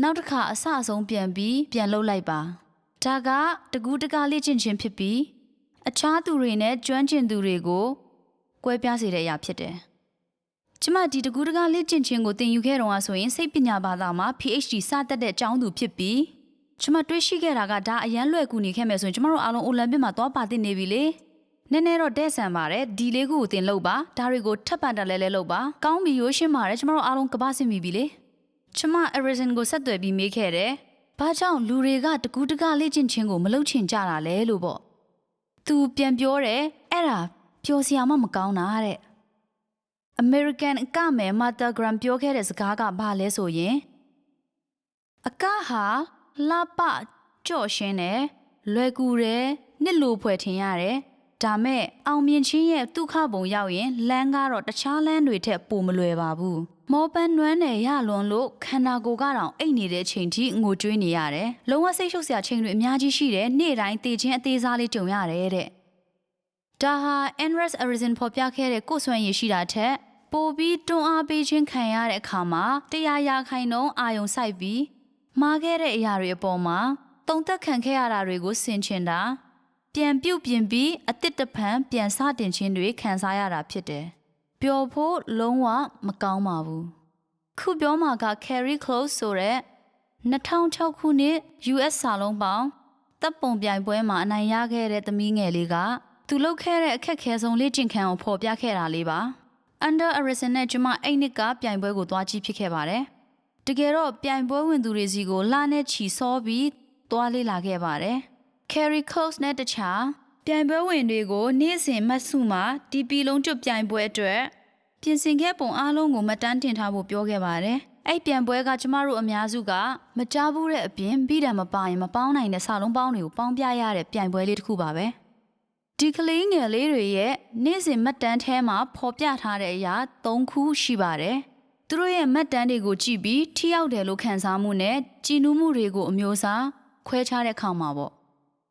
နောက်တစ်ခါအဆအဆုံးပြန်ပြီးပြန်လှုပ်လိုက်ပါဒါကတကူးတကားလေ့ကျင့်ခြင်းဖြစ်ပြီးအခြားသူတွေနဲ့ကျွမ်းကျင်သူတွေကိုကွဲပြားစေတဲ့အရာဖြစ်တယ်ကျမဒီတကူးတကားလေ့ကျင့်ခြင်းကိုသင်ယူခဲ့တော့ဆိုရင်စိတ်ပညာဘာသာမှာ PhD စတတ်တဲ့အကြောင်းသူဖြစ်ပြီးကျမတွေးရှိခဲ့တာကဒါအရန်လွယ်ကူနေခဲ့မယ်ဆိုရင်ကျမတို့အားလုံးအိုလံပစ်မှာသွားပါသိနေပြီလေနည်းနည်းတော့တဲ့ဆန်ပါတယ်ဒီလေးခုကိုသင်လုပ်ပါဒါတွေကိုထပ်ပန်တက်လဲလုပ်ပါကောင်းပြီရိုးရှင်းပါတယ်ကျမတို့အားလုံးကဘာစင်ပြီလေကျမ Arisen ကိုဆက်သွယ်ပြီးမေးခဲ့တယ်ဘာကြောင့်လူတွေကတကူးတကားလေ့ကျင့်ခြင်းကိုမလုပ်ချင်ကြတာလဲလို့ပေါ့သူပြန်ပြောတယ်အဲ့ဒါပျော်စရာမှမကောင်းတာတဲ့ American အကမယ် Martha Graham ပြောခဲ့တဲ့စကားကဘာလဲဆိုရင်အကဟာလှပကြော့ရှင်းတယ်လွယ်ကူတယ်နှစ်လိုဖွယ်ထင်ရတယ်ဒါမဲ့အောင်မြင်ခြင်းရဲ့ဒုက္ခပုံရောက်ရင်လမ်းကတော့တခြားလမ်းတွေထက်ပိုမလွယ်ပါဘူးမောပန်းနွမ်းနယ်ရလွန်လို့ခန္ဓာကိုယ်ကတော့အိတ်နေတဲ့ချိန်ထိငိုကြွေးနေရတယ်လုံးဝစိတ်ရှုပ်စရာချိန်တွေအများကြီးရှိတယ်နေ့တိုင်းတည်ခြင်းအသေးစားလေးကြုံရတယ်တဲ့ဒါဟာ Andreas Arisen ဖော်ပြခဲ့တဲ့ကိုယ်စွမ်းရည်ရှိတာထက်ပိုပြီးတွန်းအားပေးခြင်းခံရတဲ့အခါမှာ100%အာယုံစိုက်ပြီးမှားခဲ့တဲ့အရာတွေအပေါ်မှာတုံသက်ခံခဲ့ရတာတွေကိုဆင်ခြင်တာပြန်ပြုတ်ပြင်ပြီးအတစ်တဖန်ပြန်စတင်ခြင်းတွေခံစားရတာဖြစ်တယ်။ပျော်ဖို့လုံးဝမကောင်းပါဘူး။ခုပြောမှာက Carrie Close ဆိုတဲ့2006ခုနှစ် US စာလုံးပေါင်းတပ်ပုံပြိုင်ပွဲမှာအနိုင်ရခဲ့တဲ့သမီးငယ်လေးကသူလုပ်ခဲ့တဲ့အခက်ခဲဆုံးလေ့ကျင့်ခန်းကိုဖော်ပြခဲ့တာလေးပါ။ Under Arisen နဲ့ကျွန်မအဲ့နှစ်ကပြိုင်ပွဲကိုသွားကြည့်ဖြစ်ခဲ့ပါတယ်။တကယ်တော့ပြိုင်ပွဲဝင်သူတွေစီကိုလှနဲ့ချီစောပြီးသွားလေ့လာခဲ့ပါတယ်။ Carrie Close နဲ့တခြားပြိုင်ပွဲဝင်တွေကိုနေ့စဉ်မှတ်စုမှာဒီပီလုံးကျွတ်ပြိုင်ပွဲအတွက်ပြင်ဆင်ခဲ့ပုံအားလုံးကိုမှတ်တမ်းတင်ထားဖို့ပြောခဲ့ပါတယ်။အဲ့ပြိုင်ပွဲကကျမတို့အများစုကမကြားဘူးတဲ့အပြင်ဗီဒံမပါရင်မပေါင်းနိုင်တဲ့စာလုံးပေါင်းတွေကိုပေါင်းပြရတဲ့ပြိုင်ပွဲလေးတစ်ခုပါပဲ။ဒီကလေးငယ်လေးတွေရဲ့နေ့စဉ်မှတ်တမ်းထဲမှာဖော်ပြထားတဲ့အရာ၃ခုရှိပါတယ်။သူတို့ရဲ့မှတ်တမ်းတွေကိုကြည့်ပြီးထိရောက်တယ်လို့ခံစားမှုနဲ့ကြည်နူးမှုတွေကိုအမျိုးအစားခွဲခြားတဲ့အခါမှာပေါ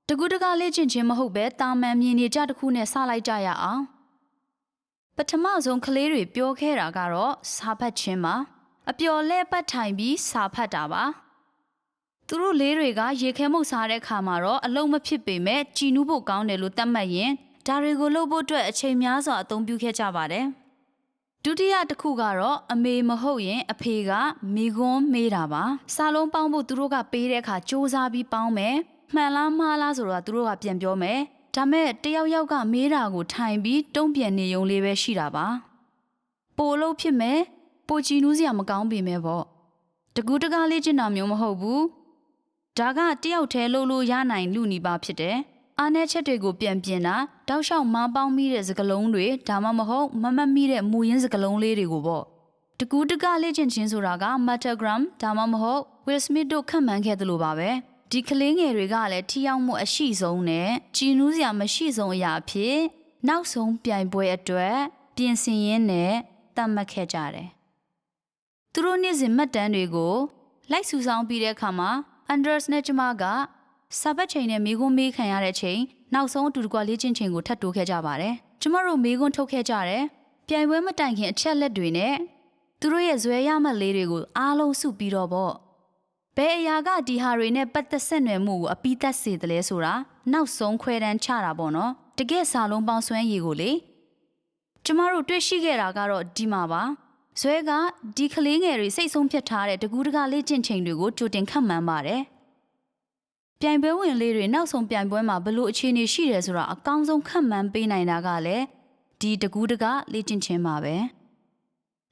့တကူးတကားလေ့ကျင့်ခြင်းမဟုတ်ပဲတာမန်မြင်နေကြတစ်ခုနဲ့စလိုက်ကြရအောင်ပထမဆုံးကလေးတွေပြောခဲ့တာကတော့စာဖတ်ခြင်းပါအပျော်လဲပတ်ထိုင်ပြီးစာဖတ်တာပါသူတို့လေးတွေကရေခဲမှုတ်စားတဲ့အခါမှာတော့အလုံးမဖြစ်ပေမဲ့ကြည်နူးဖို့ကောင်းတယ်လို့သတ်မှတ်ရင်ဒါတွေကိုလုပ်ဖို့အတွက်အချိန်များစွာအသုံးပြုခဲ့ကြပါတယ်ဒုတိယတစ်ခုကတော့အမေမဟုတ်ရင်အဖေကမိကွန်းမေးတာပါစာလုံးပေါင်းဖို့သူတို့ကပေးတဲ့အခါစူးစမ်းပြီးပေါင်းမယ်မှန်လားမှားလားဆိုတော့သူတို့ကပြန်ပြောမယ်ဒါမဲ့တယောက်ယောက်ကမေးတာကိုထိုင်ပြီးတုံ့ပြန်နေုံလေးပဲရှိတာပါပိုလို့ဖြစ်မယ်ပိုချီနူးစရာမကောင်းပေမဲ့ပေါ့တကူးတကားလေးကျင့်တာမျိုးမဟုတ်ဘူးဒါကတယောက်တည်းလှုပ်လို့ရနိုင်လူနီပါဖြစ်တယ်အားနည်းချက်တွေကိုပြန်ပြင်တာတောက်လျှောက်မပေါင်းမိတဲ့စကလုံးတွေဒါမှမဟုတ်မမတ်မိတဲ့မူရင်းစကလုံးလေးတွေကိုပေါ့တကူးတကားလေးကျင့်ခြင်းဆိုတာက Metagram ဒါမှမဟုတ် Will Smith တို့ခန့်မှန်းခဲ့သလိုပါပဲဒီကလေးငယ်တွေကလည်းထိရောက်မှုအရှိဆုံးနဲ့ကြည်နူးစရာမရှိဆုံးအရာအဖြစ်နောက်ဆုံးပြိုင်ပွဲအတွက်ပြင်ဆင်ရင်းနဲ့သတ်မှတ်ခဲ့ကြတယ်။သူတို့နေ့စဉ်မှတ်တမ်းတွေကိုလိုက်စုဆောင်းပြီးတဲ့အခါမှာ Andreas နဲ့ကျမကစာပတ်ချိန်နဲ့မိခွန်းမေးခံရတဲ့ချိန်နောက်ဆုံးအတူတကွလေ့ကျင့်ချိန်ကိုထပ်တိုးခဲ့ကြပါတယ်။ကျမတို့မိခွန်းထုတ်ခဲ့ကြတယ်။ပြိုင်ပွဲမတိုင်ခင်အချက်လက်တွေနဲ့သူတို့ရဲ့ဇွဲရမှတ်လေးတွေကိုအားလုံးစုပြီးတော့ပေါ့ဘယ်အရာကဒီဟာတွေနဲ့ပတ်သက်ဆက်နွယ်မှုကိုအပိသက်စေတယ်လဲဆိုတာနောက်ဆုံးခွဲတန်းချတာပေါ့နော်တကယ်စာလုံးပေါင်းစွမ်းရည်ကိုလေကျမတို့တွေ့ရှိခဲ့တာကတော့ဒီမှာပါဇွဲကဒီကလေးငယ်တွေစိတ်ဆုံးဖြတ်ထားတဲ့တကူးတကားလေ့ကျင့်ချိန်တွေကိုကြိုတင်ခန့်မှန်းပါတယ်ပြိုင်ပွဲဝင်လေးတွေနောက်ဆုံးပြိုင်ပွဲမှာဘလို့အခြေအနေရှိတယ်ဆိုတာအကောင်းဆုံးခန့်မှန်းပေးနိုင်တာကလည်းဒီတကူးတကားလေ့ကျင့်ခြင်းပါပ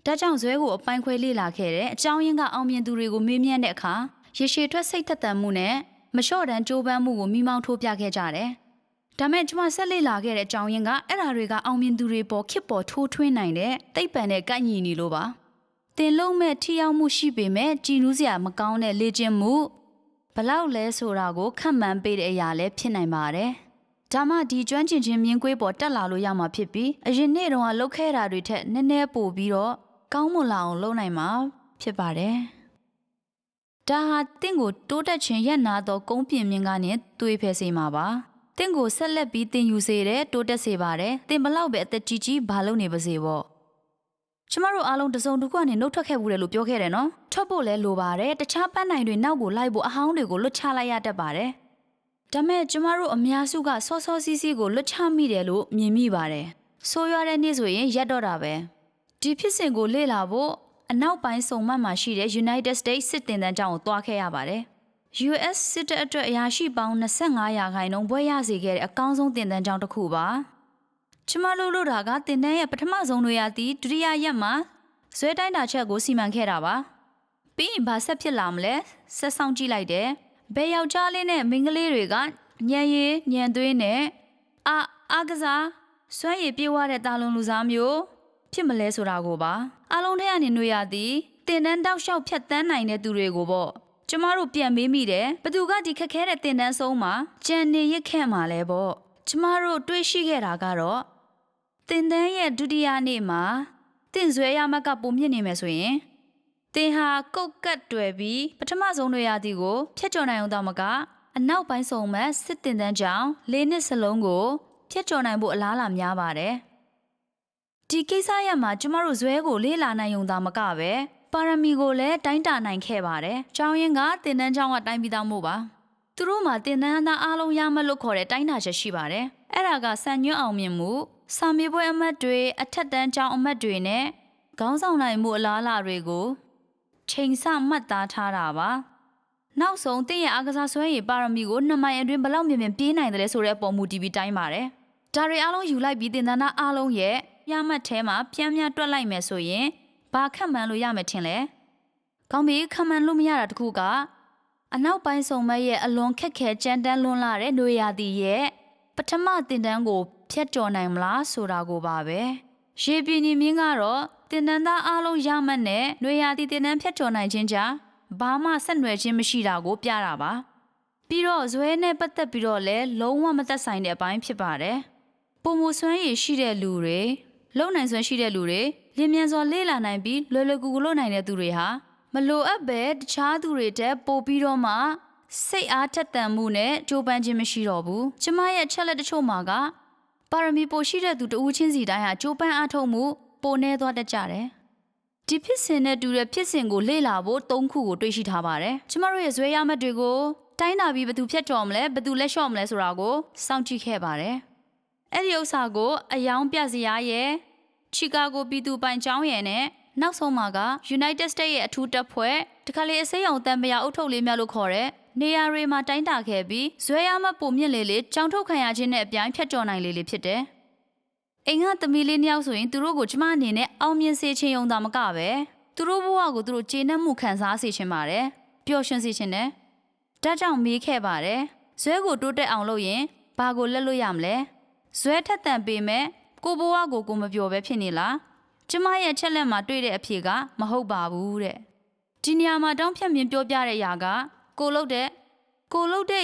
ဲဒါကြောင့်ဇွဲကိုအပိုင်းခွဲလေ့လာခဲ့တဲ့အကြောင်းရင်းကအောင်မြင်သူတွေကိုမေးမြန်းတဲ့အခါရေရှည်ထွက်စိတ်သက်သာမှုနဲ့မလျှော့တမ်းကြိုးပမ်းမှုကိုမိမောင်းထိုးပြခဲ့ကြတယ်။ဒါမဲ့ကျွန်မဆက်လေ့လာခဲ့တဲ့အကြောင်းရင်းကအဲ့ဓာတွေကအောင်မြင်သူတွေပေါ်ခစ်ပေါ်ထိုးထွင်းနိုင်တဲ့သိပ္ပံနဲ့ကိုက်ညီနေလို့ပါ။တင်လုံးမဲ့ထိရောက်မှုရှိပေမဲ့ကြည်နူးစရာမကောင်းတဲ့လေ့ကျင့်မှုဘလောက်လဲဆိုတာကိုခန့်မှန်းပေးတဲ့အရာလည်းဖြစ်နိုင်ပါတယ်။ဒါမှဒီကျွမ်းကျင်ခြင်းမြင်ကွင်းပေါ်တက်လာလို့ရမှာဖြစ်ပြီးအရင်နေ့တုန်းကလုပ်ခဲ့တာတွေထက်နည်းနည်းပိုပြီးတော့ကောင်းမွန်လာအောင်လုပ်နိုင်မှာဖြစ်ပါတယ်။ဒါဟာတင့်ကိုတိုးတက်ခြင်းရက်နာသောကုန်းပြင်မြင့်ကနေတွေးဖယ်စေမှာပါ။တင့်ကိုဆက်လက်ပြီးတင်ယူစေတဲ့တိုးတက်စေပါတယ်။တင်ဘလောက်ပဲအသက်ကြီးကြီးဘာလုပ်နေပါစေပေါ့ ကျမတို့အားလုံးတစုံတစ်ခုကနေနှုတ်ထွက်ခဲ့ဘူးတယ်လို့ပြောခဲ့တယ်နော်ထွက်ဖို့လဲလိုပါတယ်တခြားပန်းနိုင်တွေနောက်ကိုလိုက်ဖို့အဟောင်းတွေကိုလွတ်ချလိုက်ရတတ်ပါတယ်ဒါမဲ့ကျမတို့အများစုကစောစောစီးစီးကိုလွတ်ချမိတယ်လို့မြင်မိပါတယ်ဆိုးရွားတဲ့နေ့ဆိုရင်ရက်တော့တာပဲဒီဖြစ်စဉ်ကိုလေ့လာဖို့အနောက်ပိုင်းစုံမတ်မှာရှိတဲ့ United States စစ်တင်တန်းကျောင်းကိုသွားခဲ့ရပါတယ် US စစ်တပ်အတွက်အရာရှိပေါင်း25ရာခိုင်နှုန်းဘွဲ့ရစေခဲ့တဲ့အကောင်းဆုံးတင်တန်းကျောင်းတစ်ခုပါကျမတို့လို့တာကတင်တန်းရဲ့ပထမဆုံးတွေရသည်ဒုတိယရက်မှာဇွဲတိုင်းတာချက်ကိုစီမံခဲ့တာပါပြီးရင်ဘာဆက်ဖြစ်လာမလဲဆက်ဆောင်ကြည့်လိုက်တယ်ဘယ်ယောက်ျားလေးနဲ့မိန်းကလေးတွေကညံရည်ညံသွေးနဲ့အားကစားစွမ်းရည်ပြေဝတဲ့တာလုံလူစားမျိုးဖြစ်မလဲဆိုတာကိုပါအားလုံးထဲကနေနှွေရသည်တင်တန်းတောက်လျှောက်ဖြတ်တန်းနိုင်တဲ့သူတွေကိုပေါ့ကျမတို့ပြန်မေးမိတယ်ဘသူကဒီခက်ခဲတဲ့တင်တန်းဆုံးမှာကြံနေရခဲ့မှာလဲပေါ့ကျမတို့တွေးရှိခဲ့တာကတော့တင်တန်းရဲ့ဒုတိယနေ့မှာတင်ဆွဲရမကပုံမြင့်နေမယ်ဆိုရင်တင်ဟာကုတ်ကတ်တွယ်ပြီးပထမဆုံးတွေရသည်ကိုဖျက်ကျော်နိုင်အောင်တော့မကအနောက်ပိုင်းဆုံးမဲ့စစ်တင်တန်းကြောင့်၄နှစ်စလုံးကိုဖျက်ကျော်နိုင်ဖို့အလားအလာများပါတယ်ဒီကိစ္စရမှာကျမတို့ဇွဲကိုလေးလာနိုင်ုံသာမကပဲပါရမီကိုလည်းတိုင်းတာနိုင်ခဲ့ပါတယ်။ကျောင်းရင်းကတင်တန်းကျောင်းကတိုင်းပြီးသားမို့ပါ။သူတို့မှာတင်တန်းသားအားလုံးရမလို့ခေါ်တဲ့တိုင်းတာချက်ရှိပါတယ်။အဲ့ဒါကစံညွှန်းအောင်မြင်မှုစာမေးပွဲအမှတ်တွေအထက်တန်းကျောင်းအမှတ်တွေနဲ့ခေါင်းဆောင်နိုင်မှုအလားအလာတွေကိုချိန်ဆမှတ်သားထားတာပါ။နောက်ဆုံးတင်ရဲ့အားကစားဆွဲရည်ပါရမီကို2မိုင်အတွင်းဘလောက်မြင်မြင်ပြေးနိုင်တယ်လဲဆိုတဲ့အပေါ်မူတည်ပြီးတိုင်းပါတယ်။ဒါတွေအားလုံးယူလိုက်ပြီးတင်တန်းသားအားလုံးရဲ့ရမှတ်ထဲမှာပြန်တွက်လိုက်မယ်ဆိုရင်ဘာခန့်မှန်းလို့ရမယ်ထင်လဲ။ကောင်းပြီခန့်မှန်းလို့မရတာတခုကအနောက်ပိုင်းစုံမက်ရဲ့အလွန်ခက်ခဲကြမ်းတမ်းလွန်းလာတဲ့ຫນွေရာသီရဲ့ပထမတင်တန်းကိုဖျက်ကျော်နိုင်မလားဆိုတာကိုပါပဲ။ရေပြင်းမြင်းကတော့တင်တန်းသားအားလုံးရမှတ်နဲ့ຫນွေရာသီတင်တန်းဖျက်ကျော်နိုင်ခြင်းကြောင့်ဘာမှဆက်နွယ်ခြင်းမရှိတာကိုပြတာပါ။ပြီးတော့ဇွဲနဲ့ပတ်သက်ပြီးတော့လည်းလုံးဝမသက်ဆိုင်တဲ့အပိုင်းဖြစ်ပါတယ်။ပုံမဆွမ်းရည်ရှိတဲ့လူတွေလုံနိုင်စွမ်းရှိတဲ့လူတွေလင်းမြန်စွာလေ့လာနိုင်ပြီးလွယ်လွယ်ကူကူလုပ်နိုင်တဲ့သူတွေဟာမလိုအပ်ပဲတခြားသူတွေတက်ပို့ပြီးတော့မှစိတ်အားထက်သန်မှုနဲ့ကြိုးပမ်းခြင်းမရှိတော့ဘူးကျမရဲ့ချက်လက်တချို့မှာကပါရမီပိုရှိတဲ့သူတဦးချင်းစီတိုင်းဟာကြိုးပမ်းအားထုတ်မှုပိုနေသွားတတ်ကြတယ်ဒီဖြစ်စဉ်နဲ့တူတဲ့ဖြစ်စဉ်ကိုလေ့လာဖို့၃ခုကိုတွေ့ရှိထားပါတယ်ကျမတို့ရဲ့ဇွဲရမှတ်တွေကိုတိုင်းတာပြီးဘယ်သူဖြတ်ကျော်မလဲဘယ်သူလက်လျှော့မလဲဆိုတာကိုစောင့်ကြည့်ခဲ့ပါတယ်အဲ့ဒီဥစ္စာကိုအယောင်ပြစရာရဲ့ချီကာဂိုပြည်သူပိုင်ကျောင်းရယ်နဲ့နောက်ဆုံးမှာက United States ရဲ့အထူးတပ်ဖွဲ့တခါလေအစိမ်းအောင်တန်မယာအုပ်ထုတ်လေးများလို့ခေါ်တဲ့နေရာတွေမှာတိုင်းတာခဲ့ပြီးဇွဲရမပုံမြင့်လေးကျောင်းထုတ်ခံရခြင်းနဲ့အပြိုင်ဖြတ်ကျော်နိုင်လေးဖြစ်တယ်။အိမ်ကသမီးလေးနှစ်ယောက်ဆိုရင်သူတို့ကိုကျမအနေနဲ့အောင်မြင်စေချင်ုံသာမကပဲသူတို့ဘဝကိုသူတို့ကျေနပ်မှုခံစားစေချင်ပါတယ်။ပျော်ရွှင်စေချင်တယ်။ဒါကြောင့်မေးခဲ့ပါတယ်။ဇွဲကိုတိုးတက်အောင်လုပ်ရင်ဘာကိုလက်လို့ရမလဲ။ဇွဲထက်သန်ပေမဲ့ကိုဘဝကိုမပြောပဲဖြစ်နေလားကျမရဲ့ချက်လက်မှာတွေ့တဲ့အဖြေကမဟုတ်ပါဘူးတဲ့ဒီနေရာမှာတောင်းဖြတ်မြင်ပြောပြတဲ့အရာကကိုလုတ်တဲ့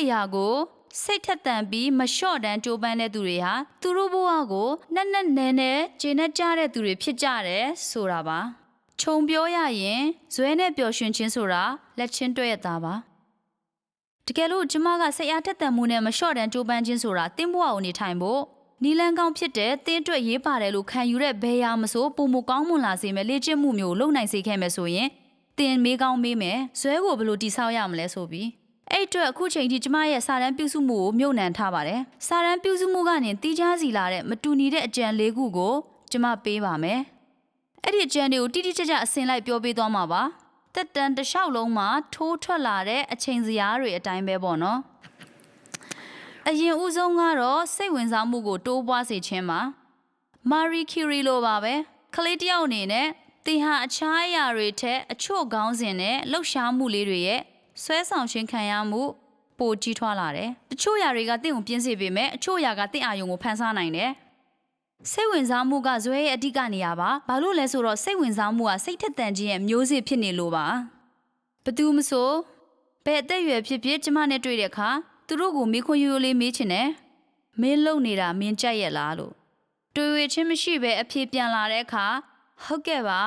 အရာကိုစိတ်ထက်သန်ပြီးမလျှော့တန်းကြိုးပမ်းတဲ့သူတွေဟာသူတို့ဘဝကိုနက်နဲကျေနပ်ကြတဲ့သူတွေဖြစ်ကြတယ်ဆိုတာပါခြုံပြောရရင်ဇွဲနဲ့ပျော်ရွှင်ခြင်းဆိုတာလက်ချင်းတွဲရတာပါတကယ်လို့ကျမကစိတ်အားထက်သန်မှုနဲ့မလျှော့တန်းကြိုးပမ်းခြင်းဆိုတာတင်းဘဝကိုနေထိုင်ဖို့နီလန်းကောင်းဖြစ်တဲ့တင်းအတွက်ရေးပါတယ်လို့ခံယူတဲ့ဘယ်ရာမဆိုပုံမကောင်းမွန်လာစေမယ်လေ့ကျင့်မှုမျိုးလုပ်နိုင်စေခဲ့မယ်ဆိုရင်တင်မေးကောင်းမေးမယ်ဇွဲကိုဘယ်လိုတိဆောက်ရမလဲဆိုပြီးအဲ့အတွက်အခုချိန်ထိကျမရဲ့စာတမ်းပြုစုမှုကိုမြုပ်နှံထားပါတယ်စာတမ်းပြုစုမှုကနေတီးခြားစီလာတဲ့မတူညီတဲ့အကြံ၄ခုကိုကျမပေးပါမယ်အဲ့ဒီအကြံတွေကိုတိတိကျကျအစင်လိုက်ပြောပေးသွားမှာပါတက်တန်တစ်လျှောက်လုံးမှာထိုးထွက်လာတဲ့အချိန်စရာတွေအတိုင်းပဲပေါ့နော်အရင်ဦးဆုံးကတော့စိတ်ဝင်စားမှုကိုတိုးပွားစေခြင်းပါမာရီကျူရီလိုပါပဲကလေးတယောက်အနေနဲ့သင်ဟာအခြားအရာတွေထက်အချို့ခေါင်းစဉ်နဲ့လှုပ်ရှားမှုလေးတွေရဲ့ဆွဲဆောင်ခြင်းခံရမှုပိုကြီးထွားလာတယ်တချို့အရာတွေကသင်ကိုပြင်းစေပေမဲ့အချို့အရာကသင်အာရုံကိုဖန်ဆားနိုင်တယ်စိတ်ဝင်စားမှုကဇွဲရဲ့အဓိကနေရာပါဘာလို့လဲဆိုတော့စိတ်ဝင်စားမှုကစိတ်ထက်သန်ခြင်းရဲ့မျိုးစေ့ဖြစ်နေလို့ပါဘသူမဆိုဘယ်အသက်အရွယ်ဖြစ်ဖြစ်ကျမနဲ့တွေ့တဲ့အခါသူတို့ကိုမေးခွန်းရိုးရိုးလေးမေးချင်တယ်မင်းလုံနေတာမင်းကြိုက်ရဲ့လားလို့တွေ့ဝေချင်းမရှိပဲအဖြေပြန်လာတဲ့အခါဟုတ်ကဲ့ပါ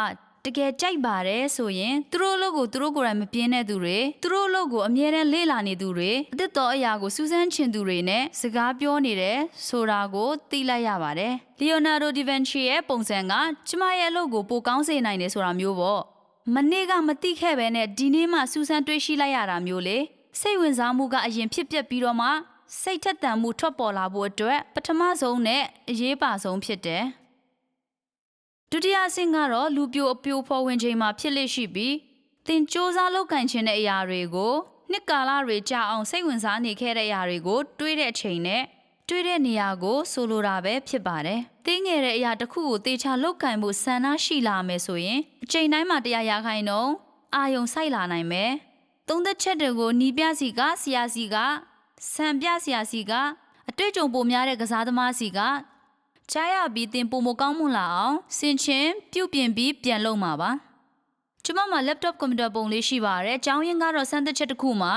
တကယ်ကြိုက်ပါတယ်ဆိုရင်သူတို့အလုပ်ကိုသူတို့ကိုယ်တိုင်မပြင်းတဲ့သူတွေသူတို့အလုပ်ကိုအမြဲတမ်းလေ့လာနေသူတွေအသက်တော်အရာကိုစူးစမ်းချင်သူတွေနဲ့စကားပြောနေတယ်ဆိုတာကိုသိလိုက်ရပါတယ်။ Leonardo da Vinci ရဲ့ပုံစံကကျမရဲ့အလုပ်ကိုပိုကောင်းစေနိုင်တယ်ဆိုတာမျိုးပေါ့။မနေ့ကမသိခဲ့ပဲနဲ့ဒီနေ့မှစူးစမ်းတွေးရှိလိုက်ရတာမျိုးလေစိတ်ဝင်စားမှုကအရင်ဖြစ်ပျက်ပြီးတော့မှစိတ်ထက်သန်မှုထွက်ပေါ်လာဖို့အတွက်ပထမဆုံးနဲ့အရေးပါဆုံးဖြစ်တယ်။ဒုတိယအဆင့်ကတော့လူပြိုအပြိုဖော်ဝင်ချိန်မှာဖြစ်လေ့ရှိပြီးသင်စူးစမ်းလုပ်ကင်ခြင်းတဲ့အရာတွေကိုနှစ်ကာလတွေကြာအောင်စိတ်ဝင်စားနေခဲ့တဲ့အရာတွေကိုတွေးတဲ့အချိန်နဲ့တွေးတဲ့နေရာကိုဆိုလိုတာပဲဖြစ်ပါတယ်။သိငယ်တဲ့အရာတစ်ခုကိုသေချာလုပ်ကင်ဖို့ဆန္ဒရှိလာမယ်ဆိုရင်အချိန်တိုင်းမှာ100%အာယုံစိုက်လာနိုင်မယ်။သုံးသက်ချက်တွေကိုနီးပြစီကဆရာစီကဆံပြဆရာစီကအတွေ့အကြုံပိုများတဲ့ကစားသမားစီကကြားရပြီးသင်ပုံမကောင်းမွန်လာအောင်ဆင်ခြင်ပြုတ်ပြင်ပြီးပြန်လုပ်မှာပါ။ကျမမှာ laptop ကွန်ပျူတာပုံလေးရှိပါတယ်။အကြောင်းရင်းကတော့စမ်းသပ်ချက်တစ်ခုမှာ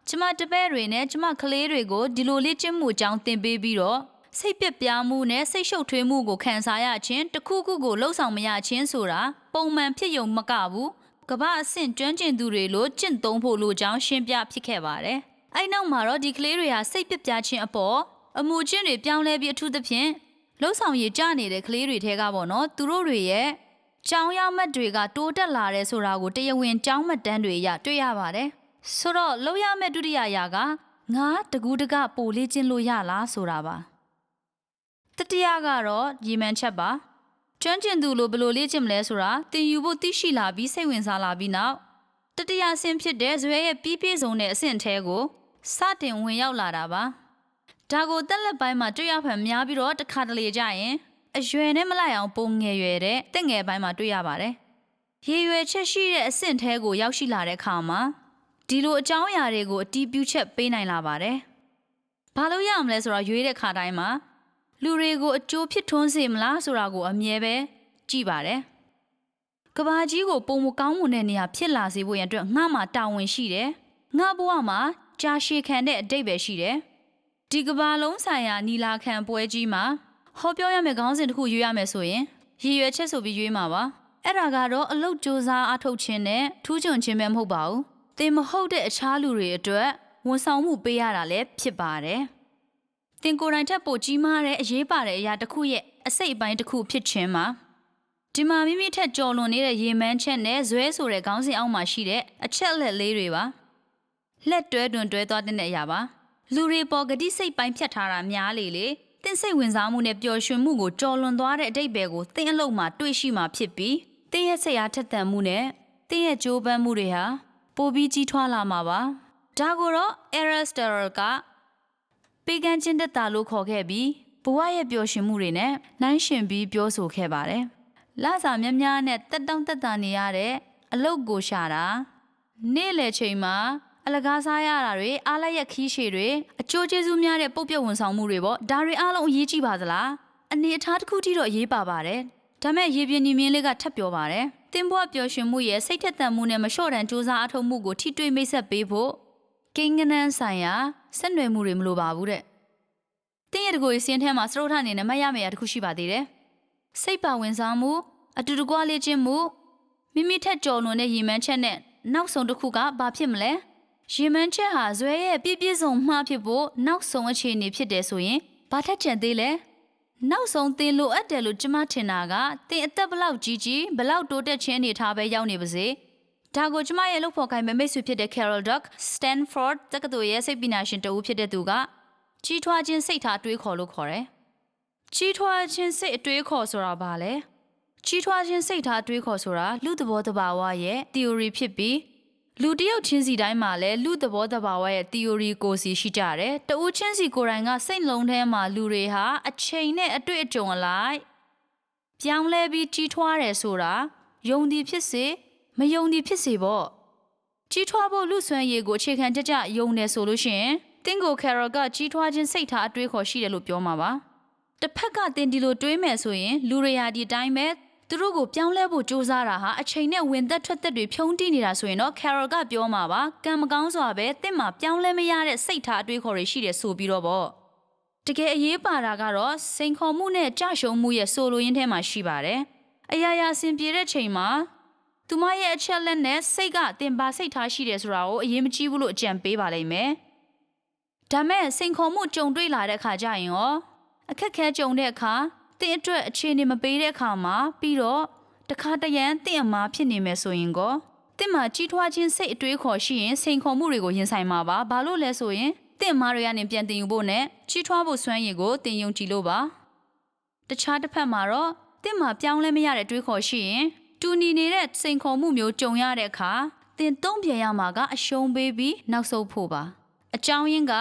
ကျမတပည့်တွေနဲ့ကျမကလေးတွေကိုဒီလိုလေ့ကျင့်မှုအကြောင်းသင်ပေးပြီးတော့စိတ်ပြက်ပြားမှုနဲ့စိတ်ရှုပ်ထွေးမှုကိုခံစားရခြင်းတစ်ခုခုကိုလှုပ်ဆောင်မရခြင်းဆိုတာပုံမှန်ဖြစ်ယုံမကဘူးကမ္ဘာအဆင့်ကျွမ်းကျင်သူတွေလိုကျင့်သုံးဖို့လိုကြောင်းရှင်းပြဖြစ်ခဲ့ပါတယ်။အဲ့နောက်မှာတော့ဒီကလေးတွေဟာစိတ်ပြက်ပြားခြင်းအပေါ်အမှုချင်းတွေပြောင်းလဲပြီးအထူးသဖြင့်လှုပ်ဆောင်ရည်ကြနေတဲ့ကလေးတွေထဲကပေါ့နော်သူတို့တွေရဲ့ကျောင်းရောက်မှတ်တွေကတိုးတက်လာတယ်ဆိုတာကိုတရားဝင်ကျောင်းမှတ်တမ်းတွေအရတွေ့ရပါတယ်။ဆိုတော့လောက်ရမယ့်ဒုတိယအရာကငါတကူးတကပိုလေ့ကျင့်လို့ရလားဆိုတာပါ။တတိယကတော့ရည်မှန်းချက်ပါ။ကျွမ်းကျင်သူလိုဘယ်လိုလေ့ကျင့်မလဲဆိုတာသင်ယူဖို့သိရှိလာပြီးစိတ်ဝင်စားလာပြီးနောက်တတိယအဆင့်ဖြစ်တဲ့ဇွဲရဲ့ပြီးပြည့်စုံတဲ့အဆင့်ထဲကိုစတင်ဝင်ရောက်လာတာပါ။ဒါကိုတက်လက်ပိုင်းမှာတွေ့ရဖန်များပြီးတော့တစ်ခါတလေကြရင်အရွယ်နဲ့မလိုက်အောင်ပုံငယ်ရွယ်တဲ့တက်ငယ်ပိုင်းမှာတွေ့ရပါတယ်။ရေရွယ်ချက်ရှိတဲ့အဆင့်ထဲကိုရောက်ရှိလာတဲ့အခါမှာဒီလိုအကြောင်းအရာတွေကိုအတီးပြုချက်ပေးနိုင်လာပါတယ်။ဘာလို့ရမလဲဆိုတော့ရွေးတဲ့ခါတိုင်းမှာလူတွေကိုအကျိုးဖြစ်ထွန်းစေမလားဆိုတာကိုအမြဲပဲကြည့်ပါတယ်။ကဘာကြီးကိုပုံမကောင်းမွန်တဲ့နေရာဖြစ်လာစေဖို့ရန်အတွက်ငါမှတာဝန်ရှိတယ်။ငါဘဝမှာကြာရှည်ခံတဲ့အတိတ်ပဲရှိတယ်။ဒီကဘာလုံးဆိုင်ရာနီလာခံပွဲကြီးမှာဟောပြောရမယ့်ခေါင်းစဉ်တစ်ခုရွေးရမယ်ဆိုရင်ရည်ရွယ်ချက်ဆိုပြီးရွေးမှာပါအဲ့ဒါကတော့အလုပ်စ조사အားထုတ်ခြင်းနဲ့ထူးချွန်ခြင်းပဲမဟုတ်ပါဘူးသင်မဟုတ်တဲ့အခြားလူတွေအတွက်ဝန်ဆောင်မှုပေးရတာလည်းဖြစ်ပါတယ်သင်ကိုယ်တိုင်ထက်ပိုကြီးမားတဲ့အရေးပါတဲ့အရာတစ်ခုရဲ့အစိတ်အပိုင်းတစ်ခုဖြစ်ခြင်းမှာဒီမှာမိမိထက်ကြော်လွန်နေတဲ့ရေမန်းချက်နဲ့ဇွဲဆိုတဲ့ခေါင်းစဉ်အောက်မှာရှိတဲ့အချက်လက်လေးတွေပါလက်တွဲတွင်တွဲသွားတဲ့အရာပါလူတွေပေါ်ဂတိစိတ်ပိုင်းဖြတ်ထားတာများလေသင်စိတ်ဝင်စားမှုနဲ့ပျော်ရွှင်မှုကိုကြော်လွန်သွားတဲ့အတိတ်ပဲကိုသင်အလုပ်မှာတွေ့ရှိမှဖြစ်ပြီးသင်ရဲ့စိတ်အားထက်သန်မှုနဲ့သင်ရဲ့ကြိုးပမ်းမှုတွေဟာပိုပြီးကြီးထွားလာမှာပါဒါကိုတော့ Aristotle ကပေကန်ချင်းတက်တာလို့ခေါ်ခဲ့ပြီးဘဝရဲ့ပျော်ရွှင်မှုတွေနဲ့နှိုင်းယှဉ်ပြီးပြောဆိုခဲ့ပါတယ်လစာများများနဲ့တက်တောင့်တက်တာနေရတဲ့အလုပ်ကိုရှာတာနေ့လယ်ချိန်မှာအလကားစားရတာတွေအားလိုက်ရခီးရှည်တွေအကျိုးကျေးဇူးများတဲ့ပုတ်ပြတ်ဝန်ဆောင်မှုတွေပေါ့ဒါတွေအားလုံးအရေးကြီးပါသလားအနေအထားတစ်ခုထိတော့အရေးပါပါတယ်ဒါမဲ့ရေပြင်းညီမင်းလေးကထပ်ပြောပါတယ်တင်ဘွားပျော်ရွှင်မှုရဲ့စိတ်ထက်သန်မှုနဲ့မလျှော့တန်စူးစမ်းအထောက်မှုကိုထိတွေ့မိတ်ဆက်ပေးဖို့ကိန်းကနန်းဆိုင်ရာဆက်နွယ်မှုတွေမလိုပါဘူးတဲ့တင်းရဲ့တကူရဲ့စင်းထဲမှာစရုပ်ထအနေနဲ့မှတ်ရမယ့်အရာတစ်ခုရှိပါသေးတယ်စိတ်ပါဝင်စားမှုအတူတကွလေ့ကျင့်မှုမိမိထက်ကြော်လွန်တဲ့ရည်မှန်းချက်နဲ့နောက်ဆုံးတစ်ခုကဘာဖြစ်မလဲရေမန်းချက်ဟာဇွဲရဲ့ပြည့်စုံမှားဖြစ်ဖို့နောက်ဆုံးအခြေအနေဖြစ်တယ်ဆိုရင်ဘာထက်ချန်သေးလဲနောက်ဆုံးသင်လိုအပ်တယ်လို့ကျမထင်တာကသင်အသက်ဘလောက်ကြီးဘလောက်တိုးတက်ခြင်းအနေထားပဲရောက်နေပါစေဒါကိုကျမရဲ့လုပ်ဖော်ကိုင်မိတ်ဆွေဖြစ်တဲ့ Carol Dweck Stanford တက္ကသိုလ်ရဲ့စိတ်ပညာရှင်တဦးဖြစ်တဲ့သူကကြီးထွားခြင်းစိတ်ထားတွေးခေါ်လို့ခေါ်တယ်ကြီးထွားခြင်းစိတ်အတွေးခေါ်ဆိုတာဘာလဲကြီးထွားခြင်းစိတ်ထားတွေးခေါ်ဆိုတာလူသဘောတဘာဝရဲ့ theory ဖြစ်ပြီးလူတယောက်ချင်းစီတိုင်းမှာလည်းလူသဘောတဘာဝရဲ့ theory ကိုစီရှိကြတယ်။တဦးချင်းစီကိုယ်တိုင်ကစိတ်လုံးထဲမှာလူတွေဟာအချိန်နဲ့အတွေ့အကြုံအလိုက်ပြောင်းလဲပြီးကြီးထွားတယ်ဆိုတာယုံသည်ဖြစ်စေမယုံသည်ဖြစ်စေပေါ့။ကြီးထွားဖို့လူစွမ်းရည်ကိုအခြေခံကြကြယုံတယ်ဆိုလို့ရှိရင်တင်းကို Carol ကကြီးထွားခြင်းစိတ်ထားအတွေးခေါ်ရှိတယ်လို့ပြောမှာပါ။တစ်ဖက်ကတင်ဒီလိုတွေးမယ်ဆိုရင်လူတွေဟာဒီတိုင်းပဲသူတို့ကိုပြောင်းလဲဖို့စူးစမ်းတာဟာအချိန်နဲ့ဝင်သက်ထွက်သက်တွေဖြုံးတိနေတာဆိုရင်တော့ Carol ကပြောမှာပါကံမကောင်းစွာပဲတင့်မှာပြောင်းလဲမရတဲ့စိတ်ထားအတွေးခေါ်တွေရှိတယ်ဆိုပြီးတော့ပေါ့တကယ်အရေးပါတာကတော့စိန်ခေါ်မှုနဲ့ကြရှုံးမှုရဲ့ဆိုလိုရင်းထဲမှာရှိပါတယ်အရာရာဆင်ပြေတဲ့ချိန်မှာ သူမရဲ့အချက်လက်နဲ့စိတ်ကတင်ပါစိတ်ထားရှိတယ်ဆိုတာကိုအရင်မကြည့်ဘူးလို့အကြံပေးပါလိမ့်မယ်ဒါမဲ့စိန်ခေါ်မှုကြုံတွေ့လာတဲ့အခါကျရင်ရောအခက်ခဲကြုံတဲ့အခါတင်အတွက်အခြေအနေမပေးတဲ့အခါမှာပြီးတော့တခါတရံတင်အမားဖြစ်နေမယ်ဆိုရင်ကောတင်မှာကြီးထွားခြင်းစိတ်အတွေးခေါ်ရှိရင်စိန်ခေါ်မှုတွေကိုရင်ဆိုင်မှာပါဘာလို့လဲဆိုရင်တင်အမားတွေကနေပြန်တင်ယူဖို့နဲ့ကြီးထွားဖို့စွမ်းရည်ကိုတင်ယုံကြည်လို့ပါတခြားတစ်ဖက်မှာတော့တင်မှာပြောင်းလဲမရတဲ့တွေးခေါ်ရှိရင်တူညီနေတဲ့စိန်ခေါ်မှုမျိုးကြုံရတဲ့အခါတင်တုံ့ပြန်ရမှာကအရှုံးပေးပြီးနောက်ဆုတ်ဖို့ပါအကြောင်းရင်းက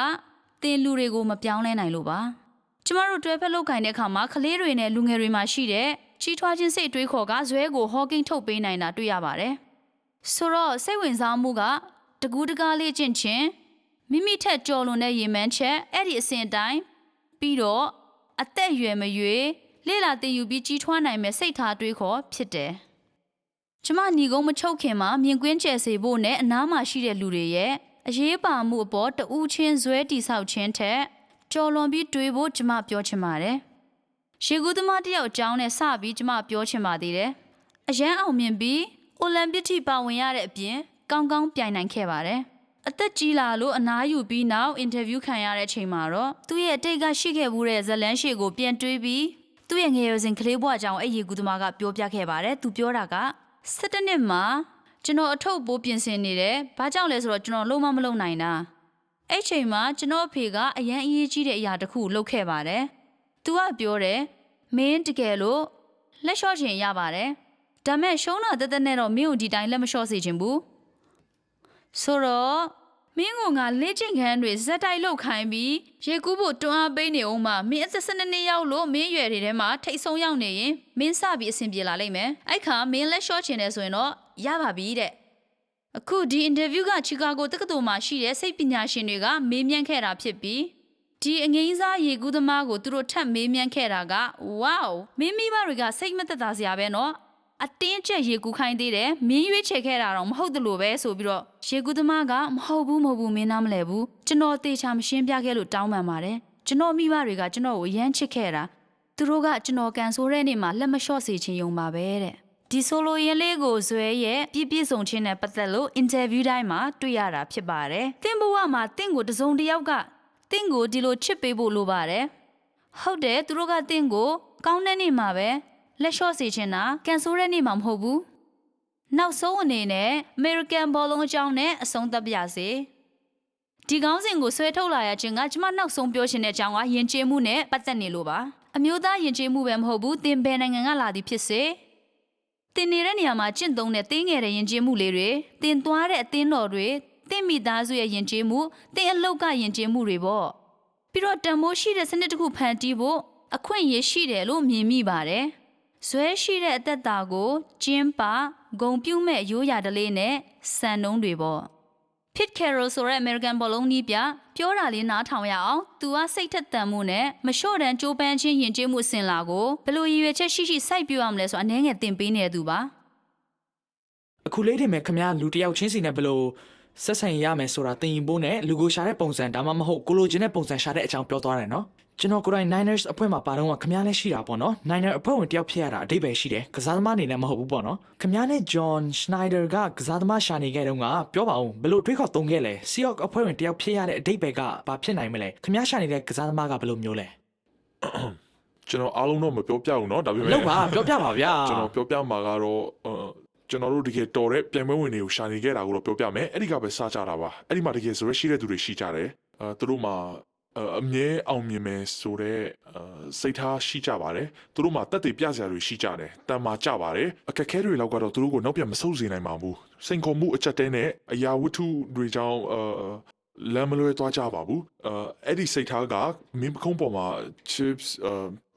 တင်လူတွေကိုမပြောင်းလဲနိုင်လို့ပါကျမတို့တွဲဖက်လုပ်ကိုင်တဲ့အခါမှာကလေးတွေနဲ့လူငယ်တွေမှာရှိတဲ့ကြီးထွားခြင်းစိတ်တွေးခေါ်ကဇွဲကိုဟောကင်းထုတ်ပေးနိုင်တာတွေ့ရပါတယ်ဆိုတော့စိတ်ဝင်စားမှုကတကူးတကားလေးကျင့်ချင်းမိမိထက်ကြော်လွန်တဲ့ရေမှန်းချက်အဲ့ဒီအစဉ်တိုင်းပြီးတော့အသက်အရွယ်မရွေးလေ့လာသင်ယူပြီးကြီးထွားနိုင်မဲ့စိတ်ထားတွေးခေါ်ဖြစ်တယ်ကျမညီကုန်းမချုပ်ခင်မှာမြင်ကွင်းကျယ်စေဖို့နဲ့အနားမှာရှိတဲ့လူတွေရဲ့အရေးပါမှုအပေါ်တဦးချင်းဇွဲတီဆောက်ခြင်းထက်ကြော်လွန်ပြီးတွေးဖို့ကျမပြောချင်ပါတယ်ရေကူးသမားတယောက်အကြောင်းနဲ့စပြီးကျမပြောချင်ပါသေးတယ်အရန်အောင်မြင်ပြီးအိုလံပစ်ထိပါဝင်ရတဲ့အပြင်ကောင်းကောင်းပြိုင်နိုင်ခဲ့ပါတယ်အသက်ကြီးလာလို့အနားယူပြီးနောက်အင်တာဗျူးခံရတဲ့အချိန်မှာတော့သူ့ရဲ့အတိတ်ကရှိခဲ့မှုတဲ့ဇလန်းရှေ့ကိုပြန်တွေးပြီးသူ့ရဲ့ငယ်ရွယ်စဉ်ကလေးဘဝအကြောင်းအဲ့ရေကူးသမားကပြောပြခဲ့ပါတယ်သူပြောတာက17နှစ်မှာကျွန်တော်အထုပ်ပိုးပြင်ဆင်နေတယ်ဘာကြောင့်လဲဆိုတော့ကျွန်တော်လုံးဝမလုပ်နိုင်တာအဲ့ချိန်မှာကျွန်တော်အဖေကအရန်အရေးကြီးတဲ့အရာတစ်ခုလုပ်ခဲ့ပါတယ်သူကပြောတယ်မင်းတကယ်လို့လက်လျှော့ချင်ရပါတယ်ဒါမဲ့ရှုံးတာတက်တက်နဲ့တော့မင်းကိုဒီတိုင်းလက်မလျှော့စေချင်ဘူးဆိုတော့မင်းကငါလေ့ကျင့်ခန်းတွေဇက်တိုက်လုပ်ခိုင်းပြီးရေကူးဖို့တွန်းအားပေးနေအောင်မှမင်းအသက်12နှစ်ရောက်လို့မင်းရွယ်တွေထဲမှာထိတ်ဆုံးရောက်နေရင်မင်းစပြီးအဆင်ပြေလာလိမ့်မယ်အဲ့ခါမင်းလက်လျှော့ချင်တယ်ဆိုရင်တော့ရပါပြီတဲ့အခုဒီအင်တာဗျူးကချီကာဂိုတက္ကသိုလ်မှာရှိတဲ့စိတ်ပညာရှင်တွေကမေးမြန်းခဲ့တာဖြစ်ပြီးဒီအငိမ့်စားရေကူးသမားကိုသူတို့ထပ်မေးမြန်းခဲ့တာကဝေါမင်းမိဘတွေကစိတ်မသက်သာစရာပဲနော်အတင်းကျပ်ရေကူးခိုင်းသေးတယ်မင်းရွေးချယ်ခဲ့တာတော့မဟုတ်တယ်လို့ပဲဆိုပြီးတော့ရေကူးသမားကမဟုတ်ဘူးမင်းနားမလဲဘူးကျွန်တော်တေချာမရှင်းပြခဲ့လို့တောင်းပန်ပါတယ်ကျွန်တော်မိဘတွေကကျွန်တော်ကိုရမ်းချစ်ခဲ့တာသူတို့ကကျွန်တော်ကန်ဆိုးတဲ့နေ့မှာလက်မလျှော့စေချင်ယုံပါပဲတဲ့ဒီဆိုလိုရင်းလေးကိုဇွဲရဲ့ပြည့်စုံခြင်းနဲ့ပတ်သက်လို့အင်တာဗျူးတိုင်းမှာတွေ့ရတာဖြစ်ပါတယ်။သင်ဘဝမှာသင်ကိုတစုံတစ်ယောက်ကသင်ကိုဒီလိုချစ်ပေးဖို့လိုပါတယ်။ဟုတ်တယ်သူတို့ကသင်ကိုကောင်းတဲ့နေ့မှာပဲလက်လျှော့စေချင်တာကန်ဆိုးတဲ့နေ့မှာမဟုတ်ဘူး။နောက်ဆုံးအနေနဲ့ American ဘောလုံးအကြောင်းနဲ့အဆုံးသတ်ပါရစေ။ဒီကောင်းစဉ်ကိုဆွဲထုတ်လာရခြင်းကကျမနောက်ဆုံးပြောချင်တဲ့အကြောင်းကယဉ်ကျေးမှုနဲ့ပတ်သက်နေလို့ပါ။အမျိုးသားယဉ်ကျေးမှုပဲမဟုတ်ဘူးသင်ဘယ်နိုင်ငံကလာသည်ဖြစ်စေတင်နေတဲ့နေရာမှာကျင့်သုံးတဲ့တင်းငယ်တဲ့ယဉ်ကျေးမှုလေးတွေတင်သွားတဲ့အသင်းတော်တွေတင့်မိသားစုရဲ့ယဉ်ကျေးမှုတင်အလောက်ကယဉ်ကျေးမှုတွေပေါ့ပြီးတော့တန်ဖိုးရှိတဲ့စနစ်တစ်ခုဖန်တီးဖို့အခွင့်အရေးရှိတယ်လို့မြင်မိပါတယ်ဇွဲရှိတဲ့အသက်တာကိုကျင်းပဂုံပြုမဲ့ရိုးရာဓလေ့နဲ့စံနှုန်းတွေပေါ့ Pete Carroll ဆိုတဲ့ American ဘောလုံးနီးပြပြောတာလေးနားထောင်ရအောင်သူကစိတ်ထက်သန်မှုနဲ့မလျှော့တန်းကြိုးပမ်းခြင်းယဉ်ကျေးမှုအစဉ်လာကိုဘယ်လိုရည်ရွယ်ချက်ရှိစိုက်ပြရမလဲဆိုအနည်းငယ်သင်ပေးနေသူပါအခုလေးတင်မဲ့ခမရလူတယောက်ချင်းစီနဲ့ဘယ်လိုဆက်ဆံရမယ်ဆိုတာသင်ရင်ဖို့နဲ့လူကိုရှာတဲ့ပုံစံဒါမှမဟုတ်ကိုလိုချင်တဲ့ပုံစံရှာတဲ့အကြောင်းပြောသွားတယ်နော်ကျွန်တော်ကိုယ်တိုင် Niners အဖွဲ့မှာပါတော့ခမရလည်းရှိတာပေါ့နော် Niner အဖွဲ့ဝင်တယောက်ဖြစ်ရတာအဓိပ္ပာယ်ရှိတယ်ကစားသမားအနေနဲ့မဟုတ်ဘူးပေါ့နော်ခမရနဲ့ John Schneider ကကစားသမားရှာနေခဲ့တုန်းကပြောပါဦးဘယ်လိုတွေးခေါ်သုံးခဲ့လဲ Seahawks အဖွဲ့ဝင်တယောက်ဖြစ်ရတဲ့အဓိပ္ပာယ်ကဘာဖြစ်နိုင်မလဲခမရရှာနေတဲ့ကစားသမားကဘယ်လိုမျိုးလဲကျွန်တော်အားလုံးတော့မပြောပြဘူးเนาะဒါပေမဲ့လောက်ပါပြောပြပါဗျာကျွန်တော်ပြောပြမှာကတော့ကျွန်တော်တို့တကယ်တော်တဲ့ပြိုင်ပွဲဝင်တွေကိုရှာနေခဲ့တာကိုတော့ပြောပြမယ်အဲ့ဒီကပဲစကြတာပါအဲ့ဒီမှာတကယ်ဆိုရရှိတဲ့သူတွေရှိကြတယ်သူတို့မှာအမြဲအောင်မြင်မယ်ဆိုတော့စိတ်ထားရှိကြပါတယ်သူတို့မှာတက်တည်ပြစရာတွေရှိကြတယ်တန်မာကြပါတယ်အခက်ခဲတွေလောက်ကတော့သူတို့ကိုနောက်ပြန်မဆုတ်စေနိုင်ပါဘူးစိန်ခေါ်မှုအချက်တဲနဲ့အရာဝတ္ထုတွေကြောင့်လမ်းမလွဲသွားကြပါဘူးအဲ့ဒီစိတ်ထားကမင်းပခုံးပေါ်မှာ chips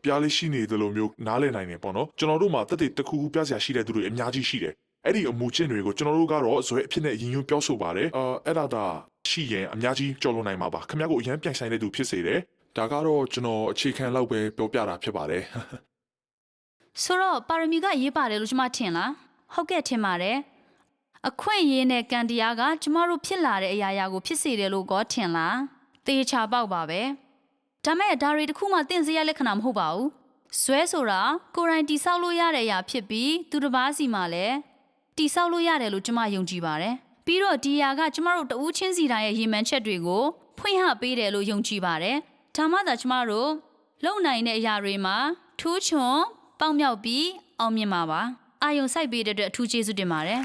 ပြားလေးရှိနေတယ်လို့မျိုးနားလည်နိုင်တယ်ပေါ့နော်ကျွန်တော်တို့မှာတက်တည်တစ်ခုခုပြစရာရှိတဲ့သူတွေအများကြီးရှိတယ်အဲ့ဒီအမှုချင်းတွေကိုကျွန်တော်တို့ကတော့ဇွဲအဖြစ်နဲ့ရင်ညွှန်းပြောဆိုပါတယ်အဲ့ဒါရှိရင်အများကြီးကြော်လွန်နိုင်မှာပါခင်ဗျားကိုအရင်ပြိုင်ဆိုင်တဲ့သူဖြစ်စေတယ်ဒါကတော့ကျွန်တော်အခြေခံလောက်ပဲပြောပြတာဖြစ်ပါတယ်ဆိုတော့ပါရမီကရေးပါတယ်လို့ကျွန်မထင်လားဟုတ်ကဲ့ထင်ပါတယ်အခွင့်အရေးနဲ့ကံတရားကကျမတို့ဖြစ်လာတဲ့အရာကိုဖြစ်စေတယ်လို့ကောထင်လားတေချာပေါက်ပါပဲဒါမဲ့ဒါတွေတခုမှသင်စရာလက္ခဏာမဟုတ်ပါဘူးဇွဲဆိုတာကိုယ်တိုင်တိဆောက်လို့ရတဲ့အရာဖြစ်ပြီးသူတစ်ပါးစီမှလည်း တိဆောက်လို့ရတယ်လို့ကျမယုံကြည်ပါတယ်ပြီးတော့ဒီယာကကျမတို့တဦးချင်းစီတိုင်းရဲ့ရည်မှန်းချက်တွေကိုဖွင့်ဟပေးတယ်လို့ယုံကြည်ပါတယ်ဒါမှသာကျမတို့လုံနိုင်တဲ့အရာတွေမှာထူးချွန်ပေါက်မြောက်ပြီးအောင်မြင်မှာပါအာယုံစိုက်ပေးတဲ့အတွက်အထူးကျေးဇူးတင်ပါတယ်